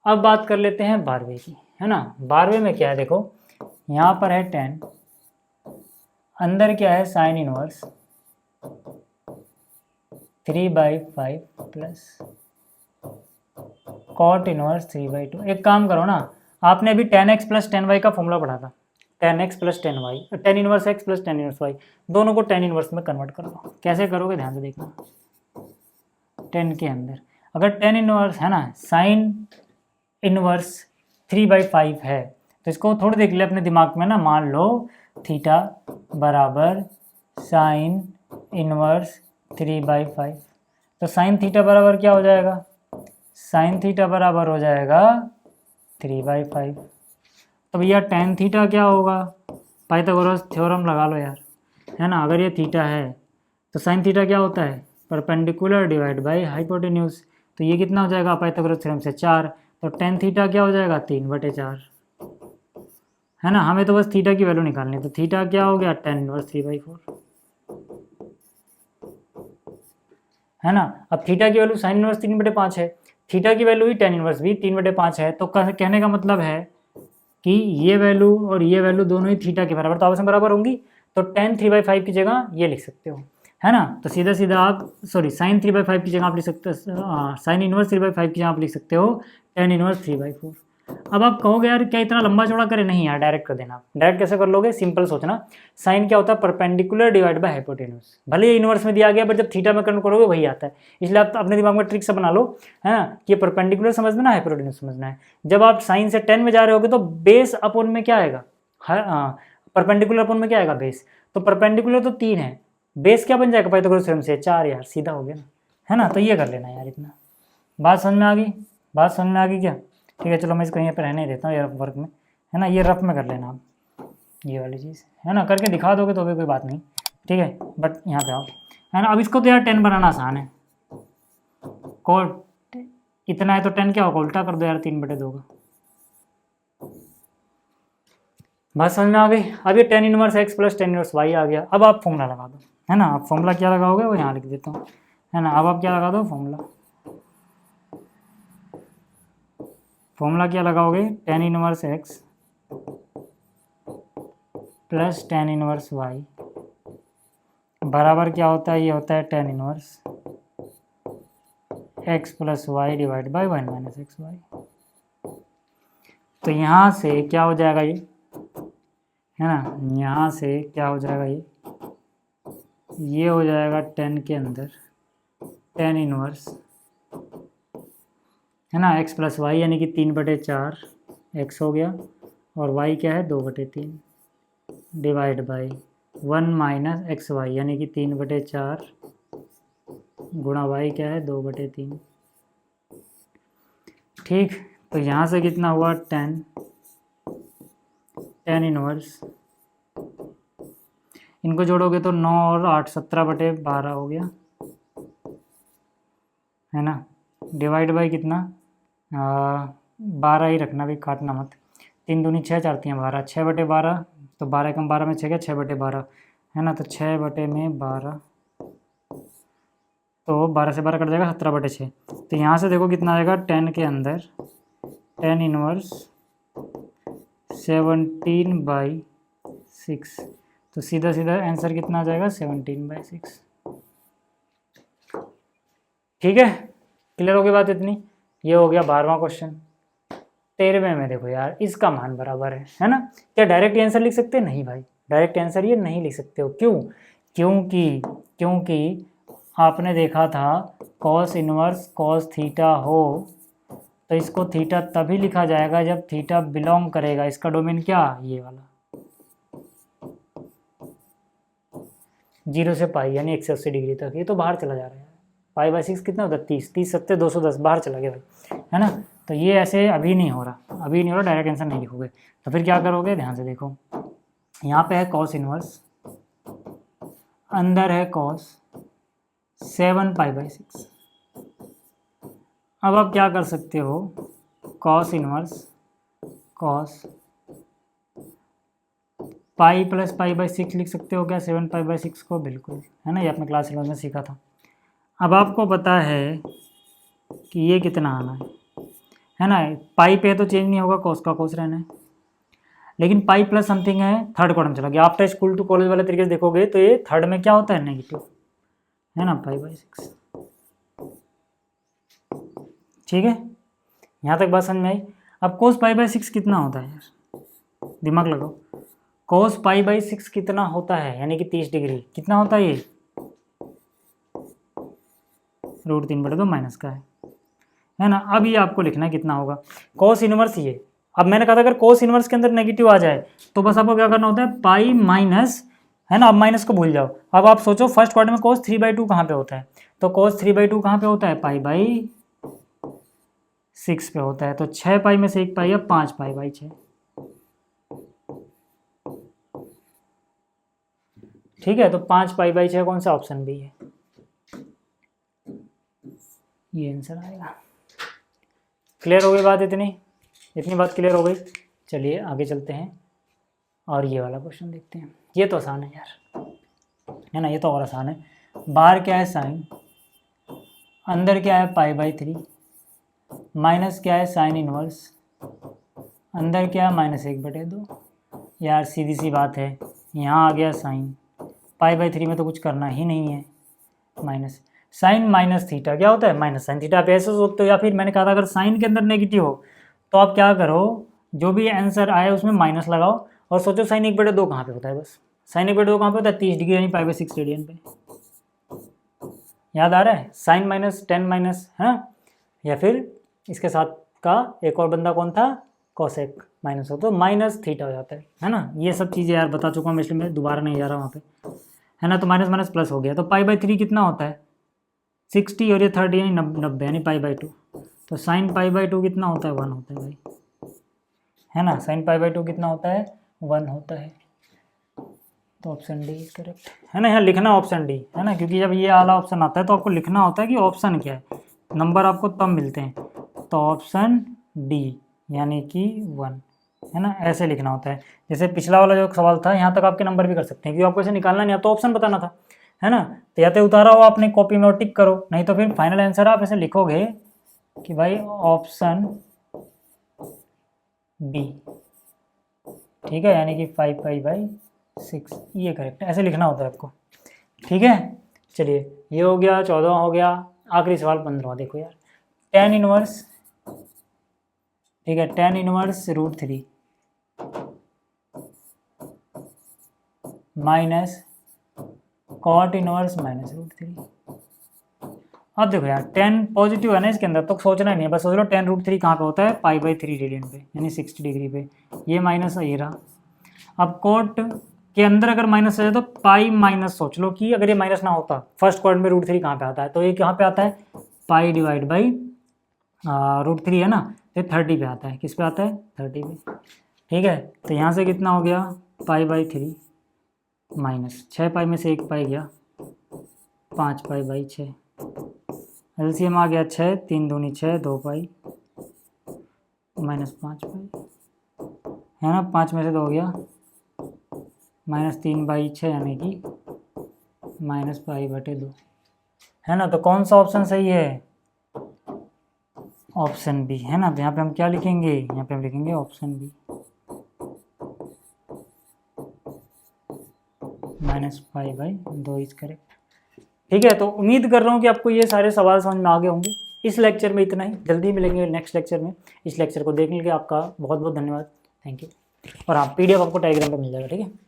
अब बात कर लेते हैं 12वें की, है ना। 12वें में क्या है, देखो यहाँ पर है tan, अंदर क्या है, sine inverse 3/5 plus cot inverse 3/2। एक काम करो ना, आपने अभी tan x plus tan y का फॉर्मूला पढ़ा था, tan x plus tan y, tan inverse x plus tan inverse y, दोनों को tan इनवर्स में कन्वर्ट कर लो। कैसे करोगे ध्यान से देखना, tan के अंदर अगर tan इनवर्स है ना, साइन इनवर्स 3/5 है, तो इसको थोड़ा देख ले अपने दिमाग में ना, मान लो थीटा बराबर साइन इनवर्स 3/5, तो साइन थीटा बराबर क्या हो जाएगा, साइन थीटा बराबर हो जाएगा 3/5। तो भैया tan थीटा क्या होगा, पाइथागोरस थ्योरम लगा लो यार, है ना। अगर ये थीटा है तो साइन थीटा क्या होता है, परपेंडिकुलर डिवाइड बाय हाइपोटेन्यूज, तो ये कितना हो जाएगा पाइथागोरस थ्योरम से 4, तो tan थीटा क्या हो जाएगा, 3/4, है ना। हमें तो बस थीटा की वैल्यू निकालनी है, तो थीटा क्या हो गया, tan इनवर्स 3/4, है ना। अब थीटा की वैल्यू साइन इनवर्स 3/5 है, थीटा की वैल्यू ही tan इनवर्स भी 3/5 है, तो कहने का मतलब है कि ये वैल्यू और ये वैल्यू दोनों ही थीटा के बराबर, तो आपस में बराबर होंगी, तो tan 3/5 की जगह ये लिख सकते हो, है ना। तो सीधा सीधा आप साइन 3/5 की जगह आप लिख सकते हो, साइन इनवर्स 3/5 की जगह आप लिख सकते हो tan इनवर्स 3/4, अब आप कहोगे यार क्या इतना लंबा चौड़ा करे, नहीं यार डायरेक्ट कर देना। डायरेक्ट कैसे कर लोगे, सिंपल सोचना, साइन क्या होता है, परपेंडिकुलर डिवाइड बाय हाइपोटेन्यूज। भले ये इनवर्स में दिया गया बट जब थीटा में कन्वर्ट करोगे वही आता है, इसलिए आप अपने दिमाग में ट्रिक से बना लो, है ना, कि ये परपेंडिकुलर समझना ना हाइपोटेन्यूज समझना है। जब आप साइन से 10 में जा रहे होगे तो बेस अपॉन में क्या आएगा, परपेंडिकुलर अपॉन में क्या आएगा, बेस। तो परपेंडिकुलर तो 3 है, बेस क्या बन जाएगा पाइथागोरस थ्योरम से 4, यार सीधा हो गया ना, है ना। तो ये कर लेना यार इतना। बात समझ में आ गई, बात समझ में आ गई क्या? ठीक है चलो मैं इसको यहीं पर रहने देता हूँ, ये रफ वर्क में, है ना, ये रफ में कर लेना आप ये वाली चीज़, है ना, करके दिखा दोगे तो भी कोई बात नहीं, ठीक है। बट यहाँ पे आओ, है ना। अब इसको तो यार 10 बनाना आसान है, कोट इतना है तो 10 क्या होगा, उल्टा कर दो यार, 3/2 का। बात समझ में आ गई। अब ये 10 inverse x plus 10 inverse y आ गया। अब आप फॉर्मूला लगा दो, है ना। आप फॉर्मूला क्या लगाओगे वो यहाँ लिख देता हूँ, है ना। अब आप क्या लगा दो, फॉर्मूला क्या लगाओगे, 10 inverse x plus 10 inverse y बराबर क्या होता है, ये होता है 10 inverse x plus Y divide by 1 minus x y. तो यहाँ से क्या हो जाएगा ये, है ना, यहाँ से क्या हो जाएगा ये हो जाएगा 10 के अंदर 10 इनवर्स, है ना, x प्लस वाई यानी कि 3/4 x हो गया, और y क्या है 2/3 divide by 1 minus x y यानी कि 3/4 गुणा y क्या है 2/3। ठीक, तो यहाँ से कितना हुआ 10 इनवर्स, इनको जोड़ोगे तो 9 और 8 17/12 हो गया, है ना, डिवाइड बाई कितना 12 ही रखना भाई, काटना मत। 3 दूनी 6 4 3 12, 6/12, तो 12 कम 12 में 6 क्या 6/12, है ना। तो 6/12, तो 12 से 12 कट जाएगा 17/6। तो यहाँ से देखो कितना आएगा 10 के अंदर 10 इनवर्स 17/6, तो सीधा सीधा आंसर कितना आ जाएगा 17/6। ठीक है, क्लियर हो गई बात इतनी। ये हो गया 12वां क्वेश्चन। 13वें में देखो यार, इसका मान बराबर है ना। क्या डायरेक्ट आंसर लिख सकते हैं, नहीं भाई, डायरेक्ट आंसर ये नहीं लिख सकते हो। क्यों, क्योंकि आपने देखा था कॉस इनवर्स कॉस थीटा हो तो इसको थीटा तभी लिखा जाएगा जब थीटा बिलोंग करेगा, इसका डोमेन क्या, ये वाला 0 से पाई यानी 180 डिग्री तक। ये तो बाहर चला जा रहा है, पाई/6 कितना होता है 30, 30 7 210, बाहर चला गया भाई, है ना। तो ये ऐसे अभी नहीं हो रहा, डायरेक्ट आंसर नहीं लिखोगे। तो फिर क्या करोगे, ध्यान से देखो, यहाँ पे है कॉस इनवर्स, अंदर है कॉस 7π/6। अब आप क्या कर सकते हो, cos inverse cos pi plus π/6 लिख सकते हो क्या 7π/6 को, बिल्कुल, है ना, ये आपने क्लास 11 में सीखा था। अब आपको पता है कि ये कितना आना है ना, पाई पे तो चेंज नहीं होगा, कॉस का कॉस रहना है, लेकिन पाई प्लस समथिंग है, थर्ड कॉलम चला गया। आफ्टर स्कूल टू कॉलेज वाले तरीके से देखोगे तो ये थर्ड में क्या होता है, नेगेटिव, है ना, π/6। ठीक है, यहाँ तक बात समझ में आई। अब cos π/6 कितना होता है यार, दिमाग लगाओ, cos π/6 कितना होता है, यानी कि 30 डिग्री कितना होता है, ये √3/2 माइनस का है ना। अब ये आपको लिखना है कितना होगा cos इनवर्स ये। अब मैंने कहा था अगर cos इनवर्स के अंदर नेगेटिव आ जाए तो बस आपको क्या करना होता है, पाई माइनस, है ना। अब माइनस को भूल जाओ। अब आप सोचो फर्स्ट क्वाड्रेंट में cos 3/2 कहाँ पे होता है, तो cos 3/2 कहाँ पे होता है, π/6 पे होता है। तो 6 पाई में से 1 पाई है 5 π/6। ठीक है, तो 5 π/6 कौन सा, ऑप्शन बी है, ये आंसर आएगा। क्लियर हो गई बात, इतनी बात क्लियर हो गई। चलिए आगे चलते हैं और ये वाला क्वेश्चन देखते हैं। ये तो आसान है यार, है ना, ये तो और आसान है। बाहर क्या है साइन, अंदर क्या है π/3, माइनस क्या है साइन इनवर्स, अंदर क्या है -1/2। यार सीधी सी बात है, यहाँ आ गया साइन, π/3 में तो कुछ करना ही नहीं है, माइनस साइन माइनस थीटा क्या होता है, माइनस साइन थीटा। आप ऐसे सोचते हो, या फिर मैंने कहा था अगर साइन के अंदर नेगेटिव हो तो आप क्या करो, जो भी आंसर आए उसमें माइनस लगाओ और सोचो साइन 1/2 कहाँ पे होता है। बस साइन 1/2 कहाँ पे होता है, 30 डिग्री यानी π/6 रेडियन पे। याद आ रहा है, साइन माइनस टेन माइनस है, या फिर इसके साथ का एक और बंदा कौन था, कोसेक माइनस हो तो माइनस थीटा हो जाता है ना। ये सब चीज़ें यार बता चुका हूँ, इसलिए मैं दोबारा नहीं जा रहा वहाँ पे, है ना। तो माइनस माइनस प्लस हो गया, तो π/3 कितना होता है 60 और ये 30 यानी 90 यानी π/2। तो साइन π/2 कितना होता है 1 होता है भाई, है ना। साइन π/2 कितना होता है 1 होता है। तो ऑप्शन डी इज करेक्ट, है ना। यहाँ लिखना ऑप्शन डी, है ना, क्योंकि जब ये वाला ऑप्शन आता है तो आपको लिखना होता है कि ऑप्शन क्या है, नंबर आपको तब मिलते हैं। तो ऑप्शन डी यानी कि 1, है ना, ऐसे लिखना होता है। जैसे पिछला वाला जो सवाल था, यहाँ तक आपके नंबर भी कर सकते हैं, क्योंकि आपको ऐसे निकालना नहीं, आप तो ऑप्शन बताना था, है ना। तो या तो उतारा हो आपने कॉपी में और टिक करो, नहीं तो फिर फाइनल आंसर आप ऐसे लिखोगे कि भाई ऑप्शन बी, ठीक है, यानी कि 5π/6 ये करेक्ट है, ऐसे लिखना होता है आपको, ठीक है। चलिए ये हो गया, 14 हो गया। आखिरी सवाल 15 देखो यार, tan इनवर्स, ठीक है, tan inverse √3 minus cot inverse minus √3। अब देखो यार tan पॉजिटिव है ना इसके अंदर, तो सोचना ही नहीं है, बस सोच लो tan √3 कहाँ पे होता है, π/3 रेडियन पे यानी 60 डिग्री पे। ये माइनस ये रहा। अब कॉट के अंदर अगर माइनस आ जाए तो पाई माइनस, सोच लो कि अगर ये माइनस ना होता, फर्स्ट क्वाड्रेंट में √3 कहाँ पे आता है, तो ये कहाँ पे आता है π/√3 है ना, ये 30 पे आता है। किस पे आता है 30 पे, ठीक है। तो यहाँ से कितना हो गया π/3 माइनस 6π में से 1π गया, 5π/6। एलसीएम आ गया 6, 3 दूनी 6, 2π माइनस 5π, है ना, 5 में से 2 हो गया माइनस 3/6 यानी कि माइनस π/2, है ना। तो कौन सा ऑप्शन सही है, ऑप्शन बी, है ना। तो यहाँ पे हम क्या लिखेंगे, यहाँ पे हम लिखेंगे option B, minus π/2 is correct, ठीक है। तो उम्मीद कर रहा हूँ कि आपको ये सारे सवाल समझ में आ गए होंगे। इस लेक्चर में इतना ही, जल्दी मिलेंगे नेक्स्ट लेक्चर में। इस लेक्चर को देखने के लिए आपका बहुत बहुत धन्यवाद, थैंक यू। और हाँ, PDF आपको टेलीग्राम पे मिल जाएगा, ठीक है।